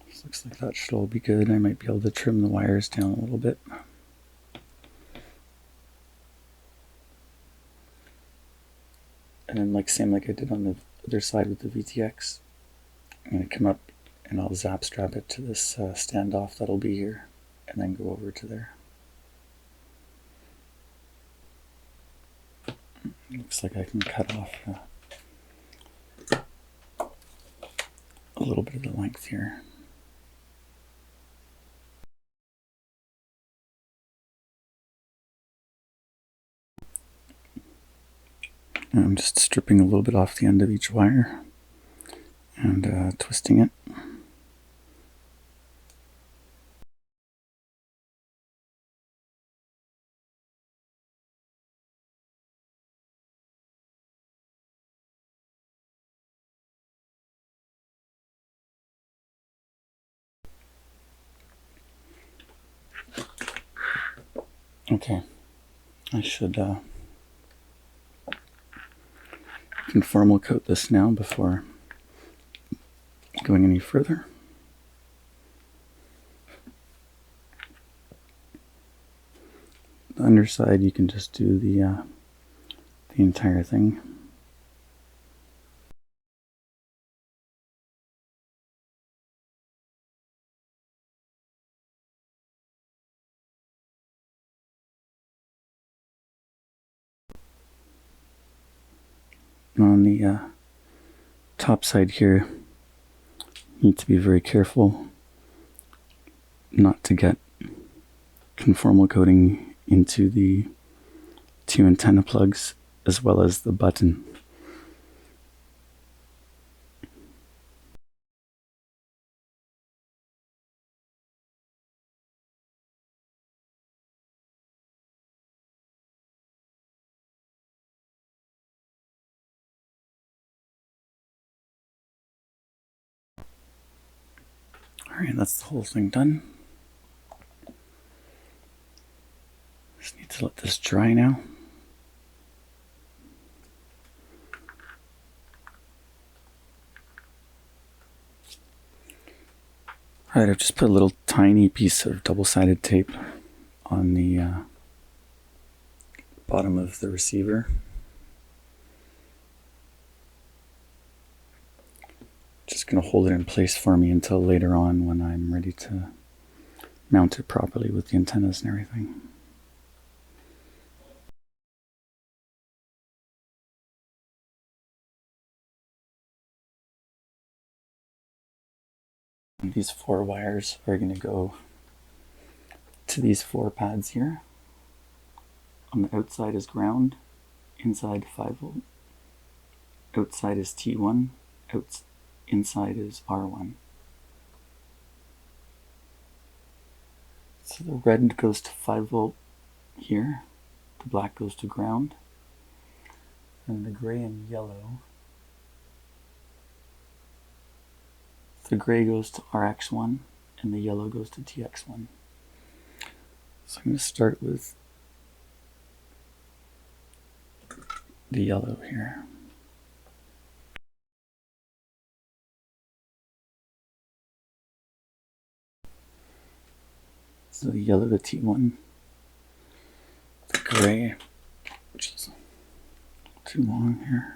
This looks like that should all be good. I might be able to trim the wires down a little bit. And then same like I did on the other side with the VTX, I'm going to come up and I'll zap strap it to this standoff that'll be here, and then go over to there. Looks like I can cut off a little bit of the length here. And I'm just stripping a little bit off the end of each wire and twisting it. Okay, I should conformal coat this now before going any further. The underside, you can just do the entire thing. On the top side here, you need to be very careful not to get conformal coating into the two antenna plugs as well as the button. Alright, that's the whole thing done. Just need to let this dry now. Alright, I've just put a little tiny piece of double-sided tape on the bottom of the receiver. Just going to hold it in place for me until later on when I'm ready to mount it properly with the antennas and everything. And these 4 wires are going to go to these 4 pads here. On the outside is ground, inside 5 volt, outside is T1, inside is R1. So the red goes to 5 volt here, the black goes to ground, and the gray and yellow, the gray goes to RX1 and the yellow goes to TX1. So I'm going to start with the yellow here. So the yellow to T1, the gray, which is too long here.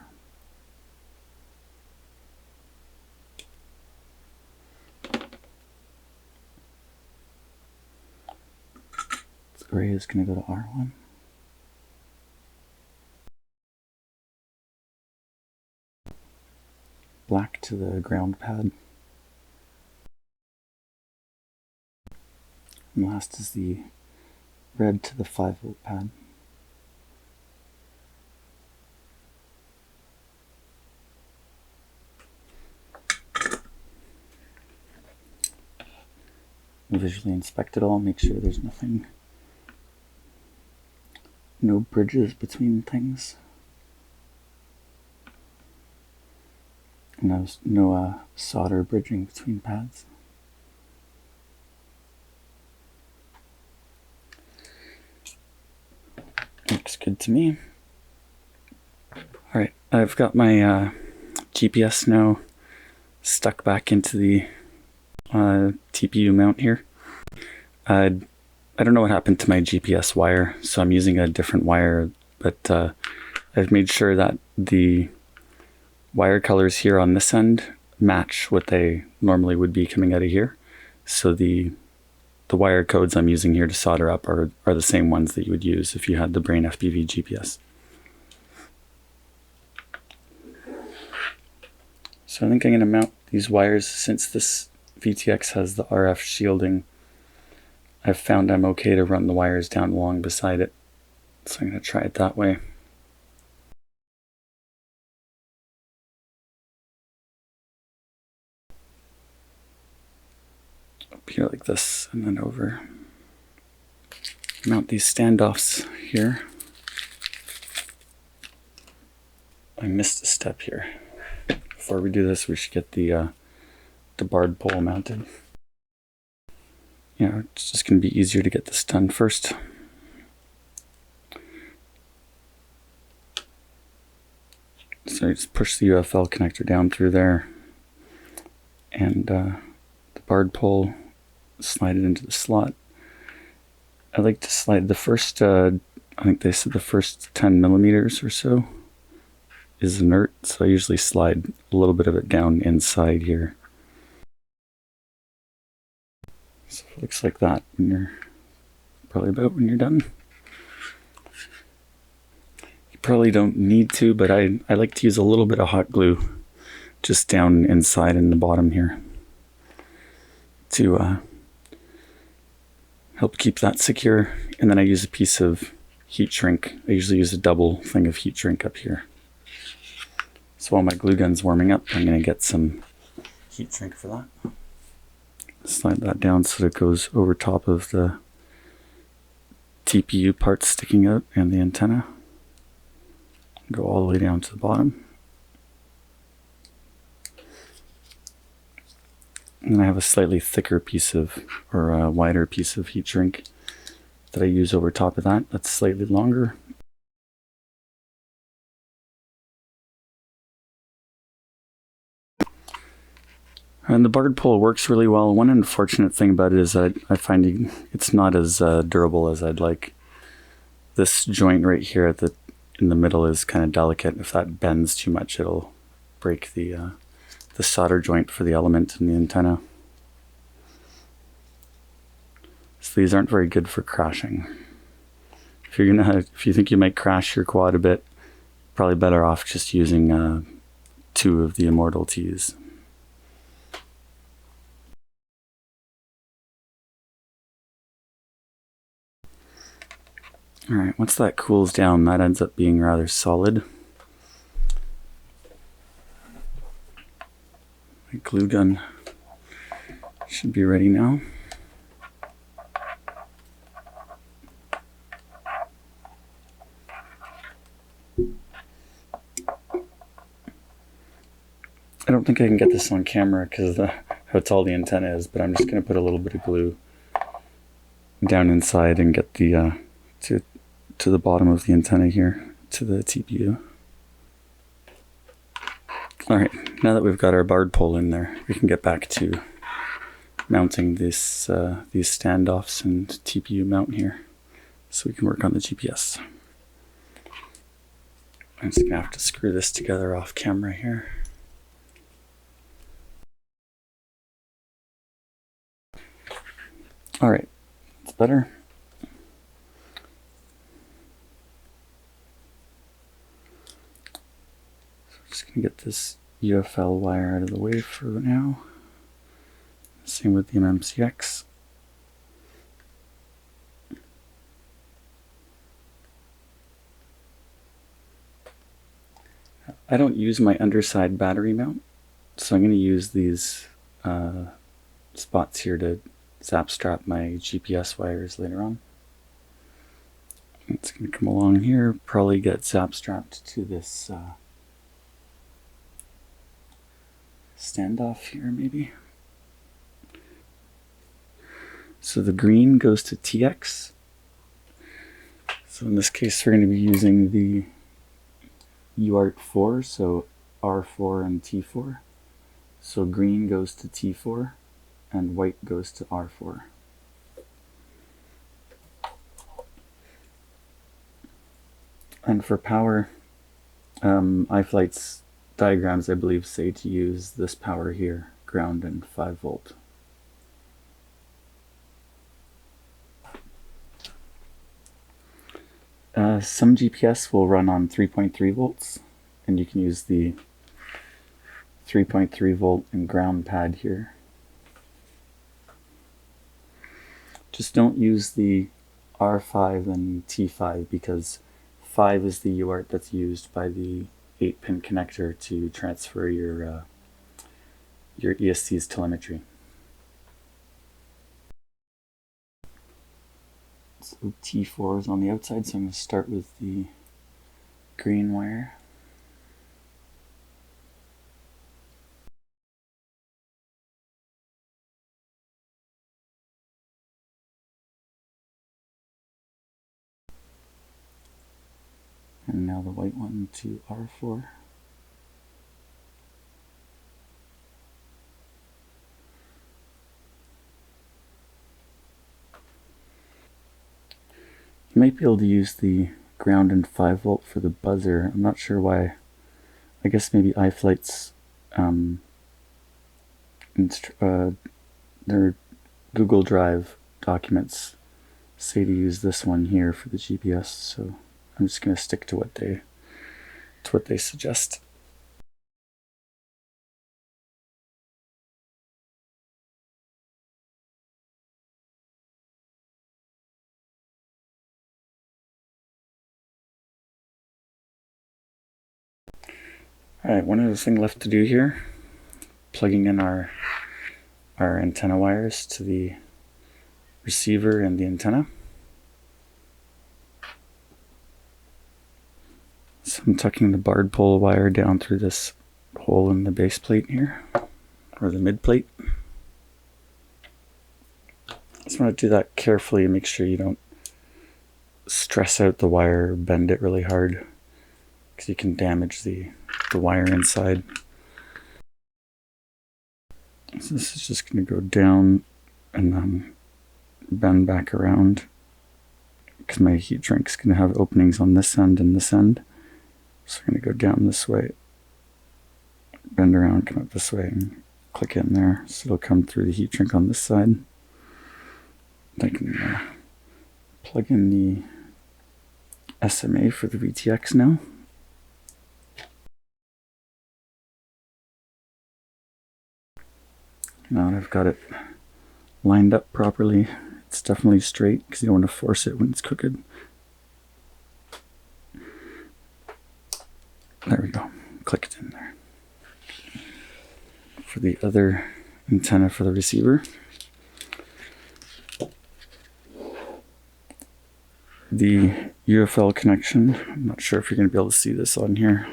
The gray is going to go to R1. Black to the ground pad. And last is the red to the 5 volt pad. visually inspect it all, make sure there's nothing, no bridges between things. No solder bridging between pads. Looks good to me. Alright, I've got my GPS now stuck back into the TPU mount here. I don't know what happened to my GPS wire, so I'm using a different wire, but I've made sure that the wire colors here on this end match what they normally would be coming out of here. So the wire codes I'm using here to solder up are the same ones that you would use if you had the BrainFPV GPS. So I think I'm going to mount these wires. Since this VTX has the RF shielding, I've found I'm okay to run the wires down along beside it. So I'm going to try it that way. Up here like this, and then over. Mount these standoffs here. I missed a step here. Before we do this, we should get the Bardpole mounted. It's just going to be easier to get this done first. So I just push the UFL connector down through there, and the Bardpole, slide it into the slot. I like to slide the first, I think they said the first 10 millimeters or so is inert, so I usually slide a little bit of it down inside here. So it looks like that when you're, probably about when you're done. You probably don't need to, but I like to use a little bit of hot glue just down inside in the bottom here to help keep that secure. And then I use a piece of heat shrink. I usually use a double thing of heat shrink up here. So while my glue gun's warming up, I'm going to get some heat shrink for that. Slide that down so that it goes over top of the TPU part sticking out and the antenna. Go all the way down to the bottom. And I have a slightly thicker piece of, or a wider piece of heat shrink that I use over top of that. That's slightly longer. And the Bardpole works really well. One unfortunate thing about it is that I find it's not as durable as I'd like. This joint right here in the middle is kind of delicate. If that bends too much, it'll break the solder joint for the element in the antenna. So these aren't very good for crashing. If you think you might crash your quad a bit, probably better off just using 2 of the Immortal Ts. Alright, once that cools down, that ends up being rather solid. My glue gun should be ready now. I don't think I can get this on camera because of how tall the antenna is, but I'm just going to put a little bit of glue down inside and get the to the bottom of the antenna here, to the TPU. Alright, now that we've got our Bardpole in there, we can get back to mounting these standoffs and TPU mount here, so we can work on the GPS. I'm just going to have to screw this together off camera here. Alright, it's better. Just going to get this UFL wire out of the way for now. Same with the MMCX. I don't use my underside battery mount, so I'm going to use these spots here to zap strap my GPS wires later on. It's going to come along here, probably get zap strapped to this standoff here maybe. So the green goes to TX. So in this case we're going to be using the UART 4, so R4 and T4. So green goes to T4 and white goes to R4. And for power, iFlight's diagrams, I believe, say to use this power here, ground and 5 volt. Some GPS will run on 3.3 volts, and you can use the 3.3 volt and ground pad here. Just don't use the R5 and T5 because 5 is the UART that's used by the 8-pin connector to transfer your ESC's telemetry. So T4 is on the outside, so I'm going to start with the green wire. And now the white one to R4. You might be able to use the ground and 5 volt for the buzzer. I'm not sure why. I guess maybe iFlight's their Google Drive documents say to use this one here for the GPS, so I'm just going to stick to what they suggest. Alright, one other thing left to do here, plugging in our antenna wires to the receiver and the antenna. So I'm tucking the Bardpole wire down through this hole in the base plate here, or the mid plate. Just want to do that carefully and make sure you don't stress out the wire or bend it really hard, because you can damage the wire inside. So this is just going to go down and then bend back around, because my heat drink's going to have openings on this end and this end. So I'm going to go down this way, bend around, come up this way, and click in there. So it'll come through the heat shrink on this side. I can plug in the SMA for the VTX now. Now that I've got it lined up properly, it's definitely straight because you don't want to force it when it's cooked. There we go, click it in there. For the other antenna for the receiver, the UFL connection, I'm not sure if you're going to be able to see this on here.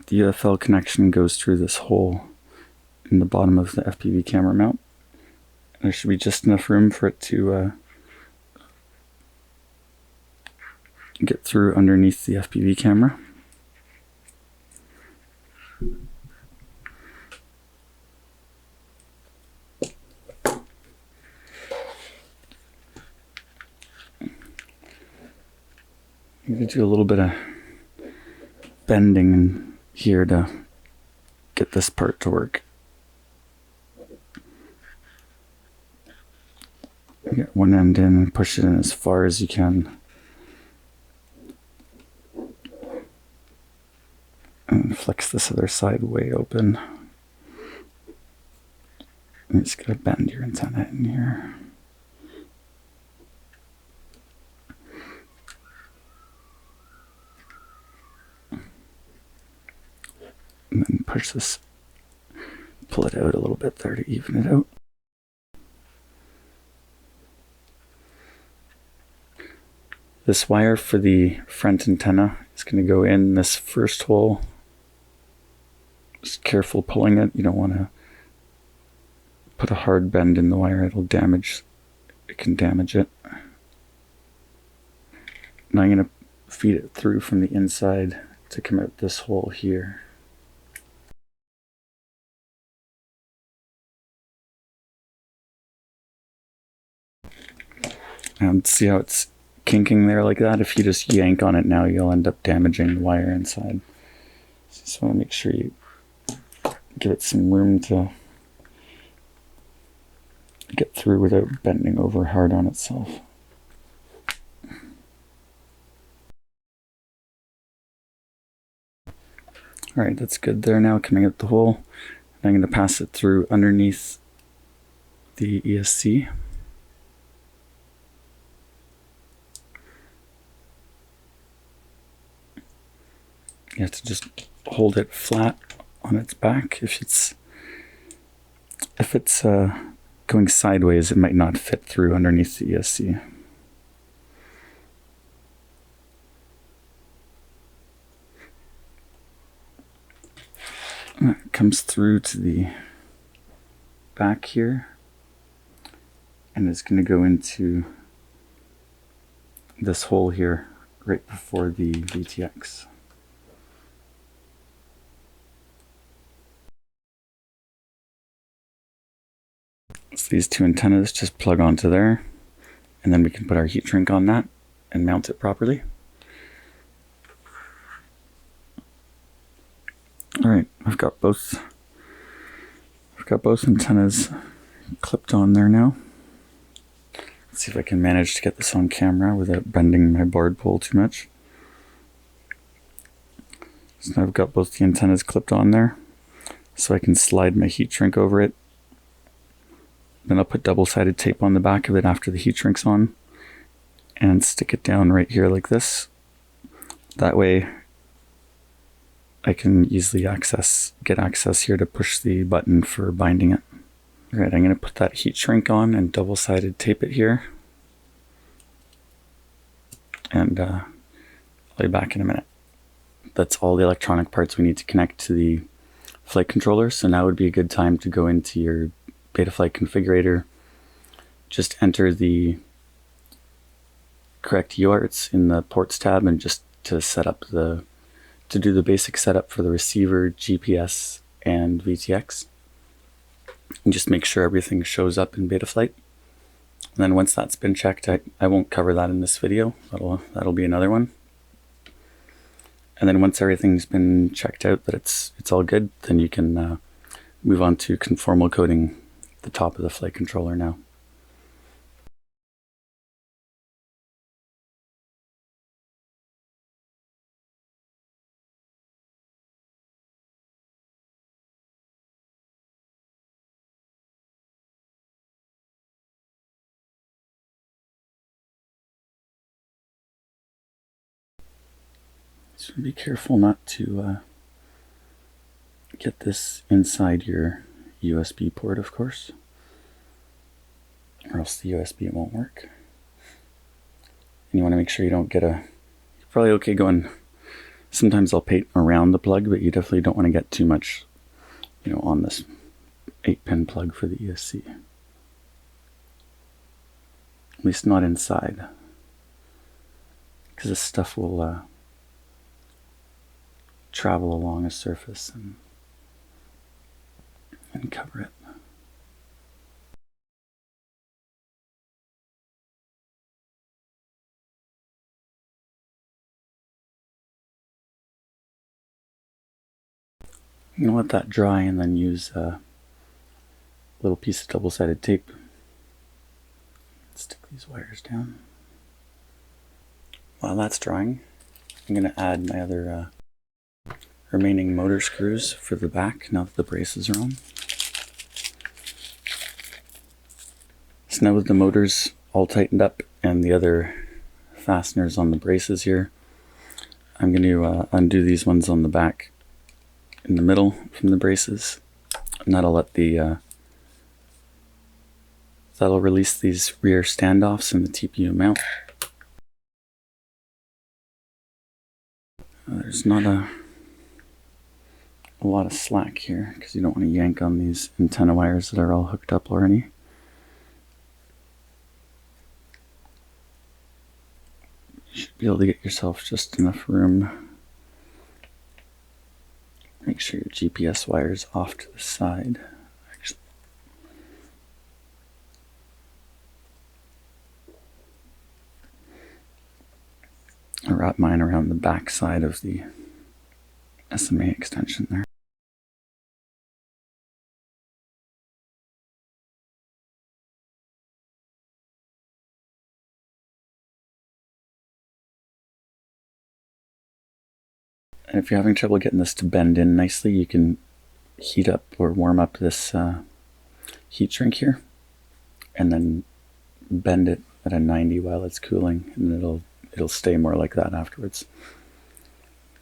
The UFL connection goes through this hole in the bottom of the FPV camera mount. There should be just enough room for it to get through underneath the FPV camera. I'm going to do a little bit of bending in here to get this part to work. Get one end in and push it in as far as you can. And flex this other side way open. And just gotta bend your antenna in here. And then push this pull it out a little bit there to even it out. This wire for the front antenna is going to go in this first hole. Just careful pulling it. You don't want to put a hard bend in the wire. It can damage it. Now I'm going to feed it through from the inside to come out this hole here. And see how it's kinking there like that? If you just yank on it now, you'll end up damaging the wire inside. So just want to make sure you give it some room to get through without bending over hard on itself. Alright, that's good there now, coming out the hole. I'm going to pass it through underneath the ESC. You have to just hold it flat on its back. If it's going sideways, it might not fit through underneath the ESC. It comes through to the back here, and it's going to go into this hole here right before the VTX. So these two antennas just plug onto there, and then we can put our heat shrink on that and mount it properly. Alright, I've got both antennas clipped on there now. Let's see if I can manage to get this on camera without bending my Bardpole too much. So now I've got both the antennas clipped on there, so I can slide my heat shrink over it. Then I'll put double-sided tape on the back of it after the heat shrink's on and stick it down right here like this. That way I can easily get access here to push the button for binding it. Alright, I'm going to put that heat shrink on and double-sided tape it here. And I'll be back in a minute. That's all the electronic parts we need to connect to the flight controller. So now would be a good time to go into your Betaflight configurator. Just enter the correct UARTs in the ports tab, and just to do the basic setup for the receiver, GPS, and VTX. And just make sure everything shows up in Betaflight. And then once that's been checked, I won't cover that in this video. That'll be another one. And then once everything's been checked out that it's all good, then you can move on to conformal coding the top of the flight controller now. So be careful not to get this inside your USB port, of course, or else the USB won't work. And you want to make sure you don't get you're probably okay going, sometimes I'll paint around the plug, but you definitely don't want to get too much, on this 8-pin plug for the ESC. At least not inside, because this stuff will travel along a surface and cover it. You can let that dry and then use a little piece of double-sided tape. Stick these wires down. While that's drying, I'm going to add my other remaining motor screws for the back now that the braces are on. So now with the motors all tightened up and the other fasteners on the braces here, I'm going to undo these ones on the back in the middle from the braces and that'll release these rear standoffs in the TPU mount. There's not a lot of slack here because you don't want to yank on these antenna wires that are all hooked up already. You should be able to get yourself just enough room. Make sure your GPS wire is off to the side. I wrap mine around the back side of the SMA extension there. And if you're having trouble getting this to bend in nicely, you can heat up or warm up this heat shrink here, and then bend it at a 90 while it's cooling, and it'll stay more like that afterwards.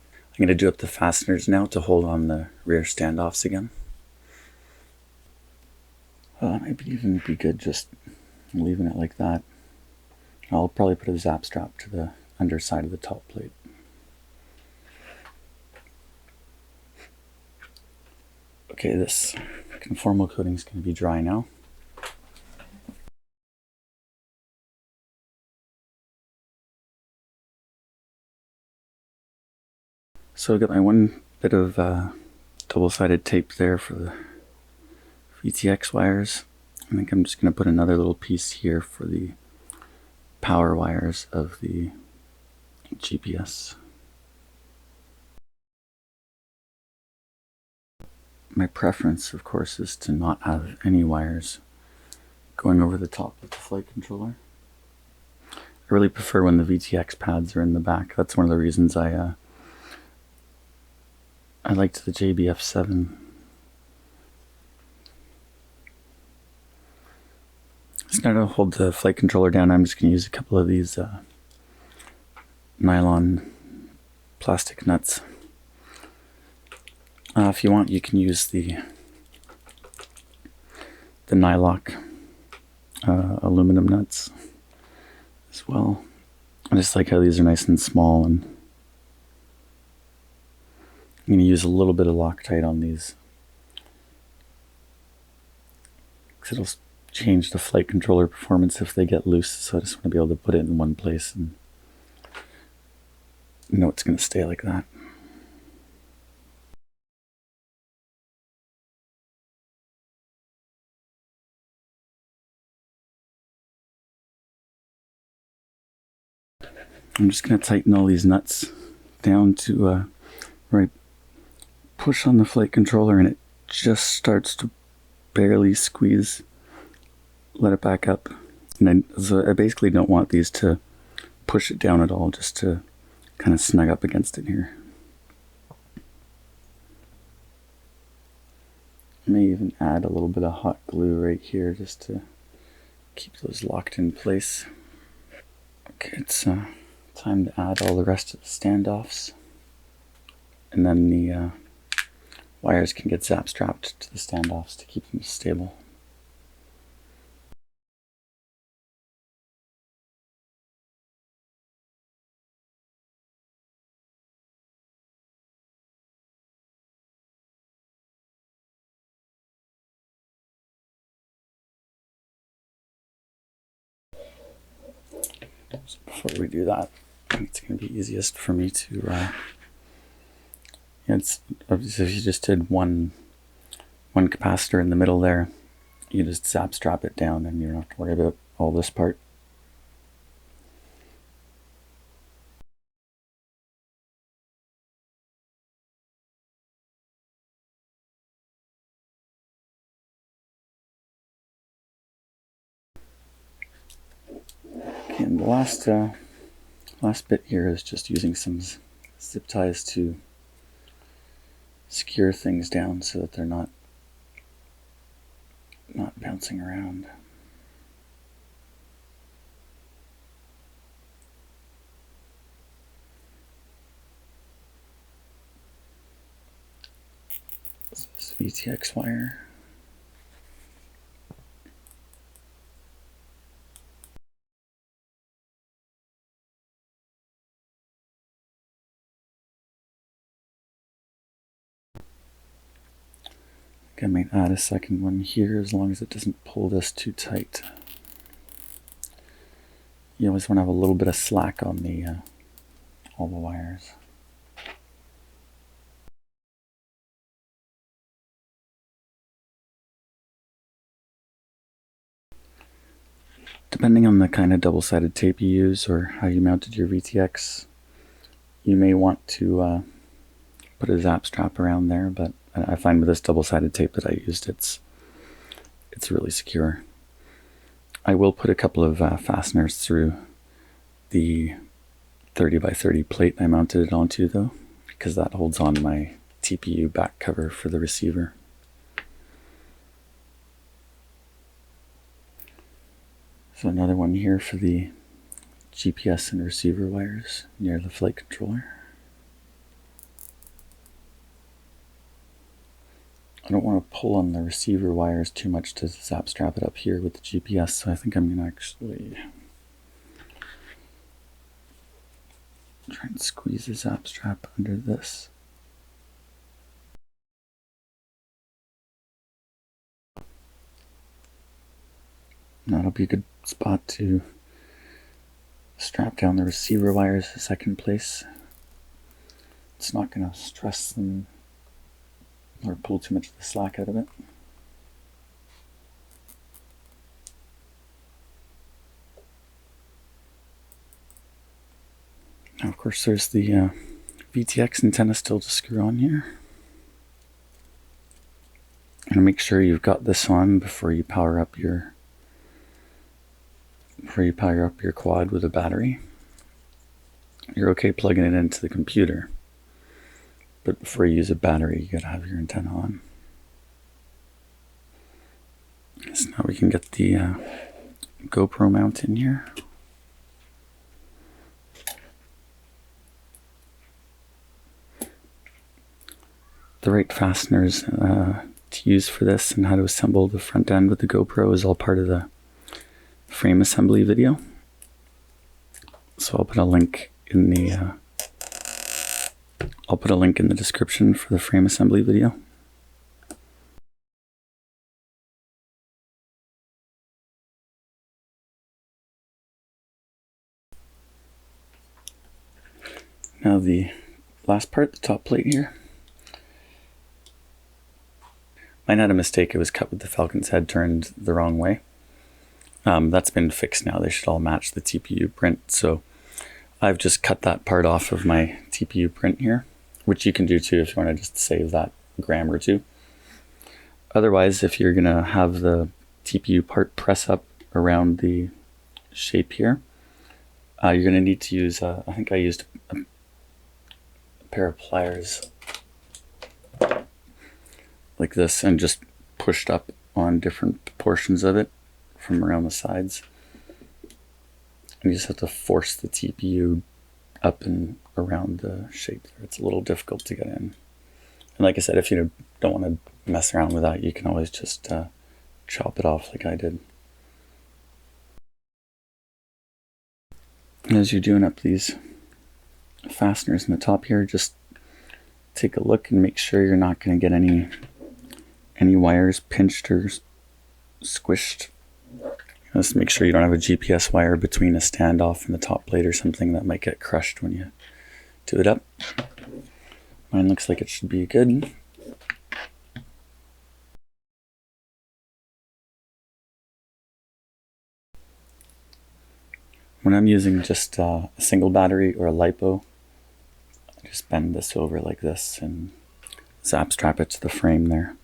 I'm going to do up the fasteners now to hold on the rear standoffs again. That might even be good just leaving it like that. I'll probably put a zap strap to the underside of the top plate. Okay, this conformal coating is going to be dry now. So I got my one bit of double-sided tape there for the VTX wires. I think I'm just going to put another little piece here for the power wires of the GPS. My preference, of course, is to not have any wires going over the top of the flight controller. I really prefer when the VTX pads are in the back. That's one of the reasons I liked the JBF7. So now to hold the flight controller down, I'm just going to use a couple of these nylon plastic nuts. If you want, you can use the Nylock aluminum nuts as well. I just like how these are nice and small, and I'm going to use a little bit of Loctite on these because it'll change the flight controller performance if they get loose, so I just want to be able to put it in one place and know it's going to stay like that. I'm just going to tighten all these nuts down to where I push on the flight controller and it just starts to barely squeeze. Let it back up. And so I basically don't want these to push it down at all, just to kind of snug up against it here. I may even add a little bit of hot glue right here just to keep those locked in place. Okay, it's time to add all the rest of the standoffs, and then the wires can get zap strapped to the standoffs to keep them stable. So before we do that, I think it's going to be easiest for me to it's obviously if you just did one capacitor in the middle there, you just zap strap it down and you don't have to worry about all this part. Okay, and the last bit here is just using some zip ties to secure things down so that they're not bouncing around. This VTX wire. I might add a second one here as long as it doesn't pull this too tight. You always want to have a little bit of slack on the all the wires. Depending on the kind of double-sided tape you use or how you mounted your VTX, you may want to put a zap strap around there, but I find with this double-sided tape that I used, it's really secure. I will put a couple of fasteners through the 30 by 30 plate I mounted it onto though, because that holds on my TPU back cover for the receiver. So another one here for the GPS and receiver wires near the flight controller. I don't want to pull on the receiver wires too much to zap strap it up here with the GPS, so I think I'm going to actually try and squeeze the zap strap under this. And that'll be a good spot to strap down the receiver wires a second place. It's not going to stress them or pull too much of the slack out of it. Now, of course, there's the VTX antenna still to screw on here. And make sure you've got this on before you power up your quad with a battery. You're okay plugging it into the computer, but before you use a battery, you gotta have your antenna on. So now we can get the GoPro mount in here. The right fasteners to use for this and how to assemble the front end with the GoPro is all part of the frame assembly video. So I'll put a link in the description for the frame assembly video. Now the last part, the top plate here. Mine had a mistake. It was cut with the Falcon's head turned the wrong way. That's been fixed now. They should all match the TPU print. So I've just cut that part off of my TPU print here, which you can do too if you want to just save that gram or two. Otherwise, if you're going to have the TPU part press up around the shape here, you're going to need to use, I think I used a pair of pliers like this and just pushed up on different portions of it from around the sides. And you just have to force the TPU up and around the shape there. It's a little difficult to get in. And like I said, if you don't want to mess around with that, you can always just chop it off like I did. And as you're doing up these fasteners in the top here, just take a look and make sure you're not going to get any wires pinched or squished. Just make sure you don't have a GPS wire between a standoff and the top plate or something that might get crushed when you do it up. Mine looks like it should be good. When I'm using just a single battery or a LiPo, I just bend this over like this and zap strap it to the frame there.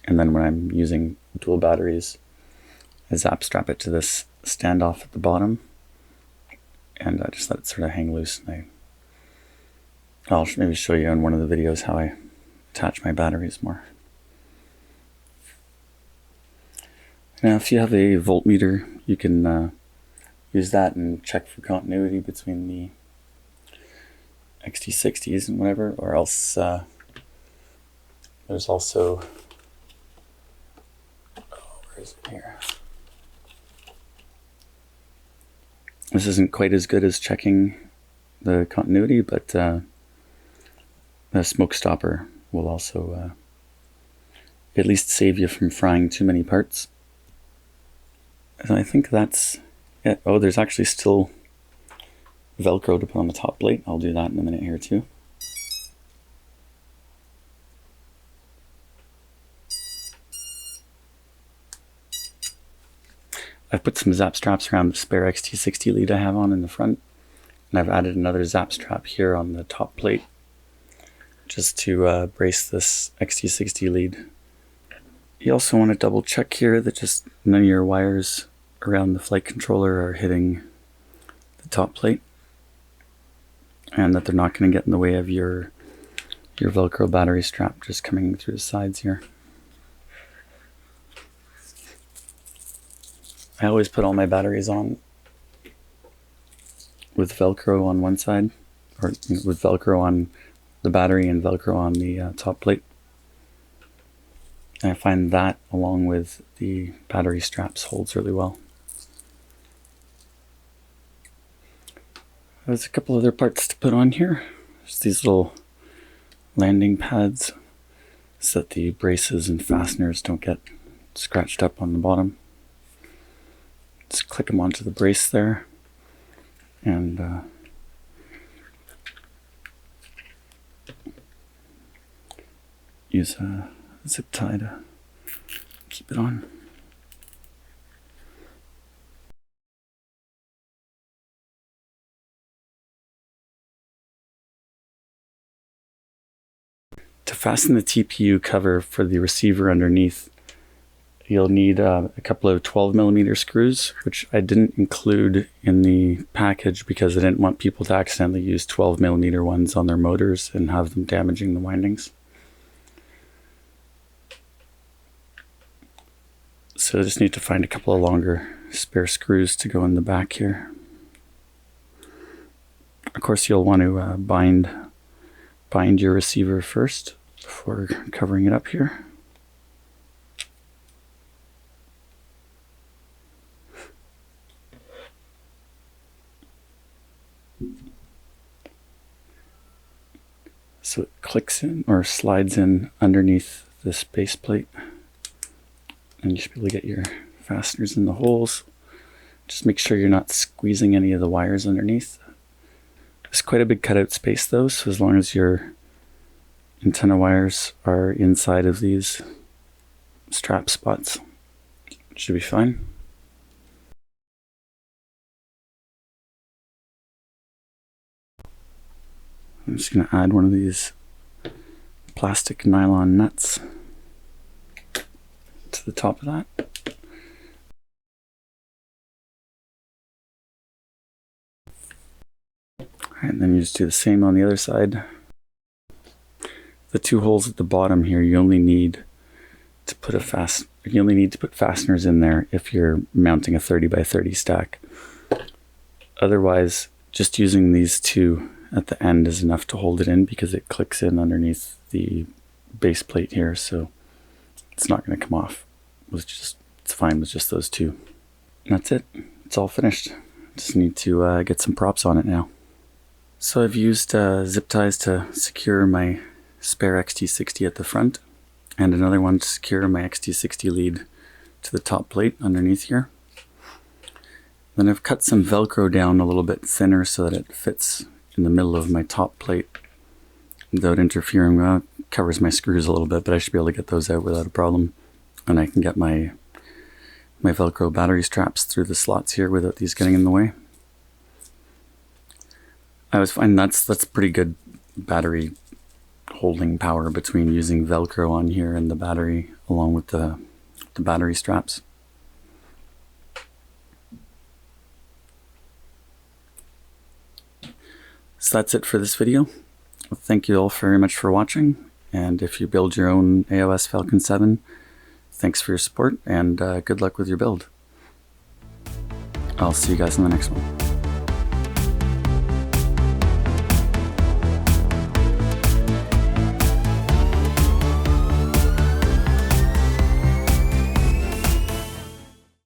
And then when I'm using dual batteries, I zap strap it to this standoff at the bottom and I just let it sort of hang loose. And I'll maybe show you in one of the videos how I attach my batteries more. Now if you have a voltmeter, you can use that and check for continuity between the XT60s and whatever, or else there's also, where is it here? This isn't quite as good as checking the continuity, but the smoke stopper will also at least save you from frying too many parts. And I think that's it. Oh, there's actually still Velcro to put on the top plate. I'll do that in a minute here too. I've put some zap straps around the spare XT60 lead I have on in the front, and I've added another zap strap here on the top plate just to brace this XT60 lead. You also want to double check here that just none of your wires around the flight controller are hitting the top plate, and that they're not going to get in the way of your Velcro battery strap just coming through the sides here. I always put all my batteries on with Velcro on one side, or with Velcro on the battery and Velcro on the top plate. And I find that, along with the battery straps, holds really well. There's a couple other parts to put on here. There's these little landing pads so that the braces and fasteners don't get scratched up on the bottom. Just click them onto the brace there, and use a zip tie to keep it on. To fasten the TPU cover for the receiver underneath, you'll need a couple of 12mm screws, which I didn't include in the package because I didn't want people to accidentally use 12mm ones on their motors and have them damaging the windings. So I just need to find a couple of longer spare screws to go in the back here. Of course, you'll want to bind your receiver first before covering it up here. So it clicks in or slides in underneath this base plate, and you should be able to get your fasteners in the holes. Just make sure you're not squeezing any of the wires underneath. There's quite a big cutout space though, so as long as your antenna wires are inside of these strap spots, it should be fine. I'm just going to add one of these plastic nylon nuts to the top of that. And then you just do the same on the other side. The two holes at the bottom here, you only need to put fasteners in there if you're mounting a 30x30 stack. Otherwise, just using these two at the end is enough to hold it in because it clicks in underneath the base plate here, so it's not going to come off. It's fine with just those two. And that's it. It's all finished. Just need to get some props on it now. So I've used zip ties to secure my spare XT60 at the front, and another one to secure my XT60 lead to the top plate underneath here. Then I've cut some Velcro down a little bit thinner so that it fits in the middle of my top plate without interfering. Well, it covers my screws a little bit, but I should be able to get those out without a problem. And I can get my Velcro battery straps through the slots here without these getting in the way. I was finding that's pretty good battery holding power between using Velcro on here and the battery along with the battery straps. So that's it for this video. Thank you all very much for watching, and if you build your own AOS Falcon 7, thanks for your support, and good luck with your build. I'll see you guys in the next one.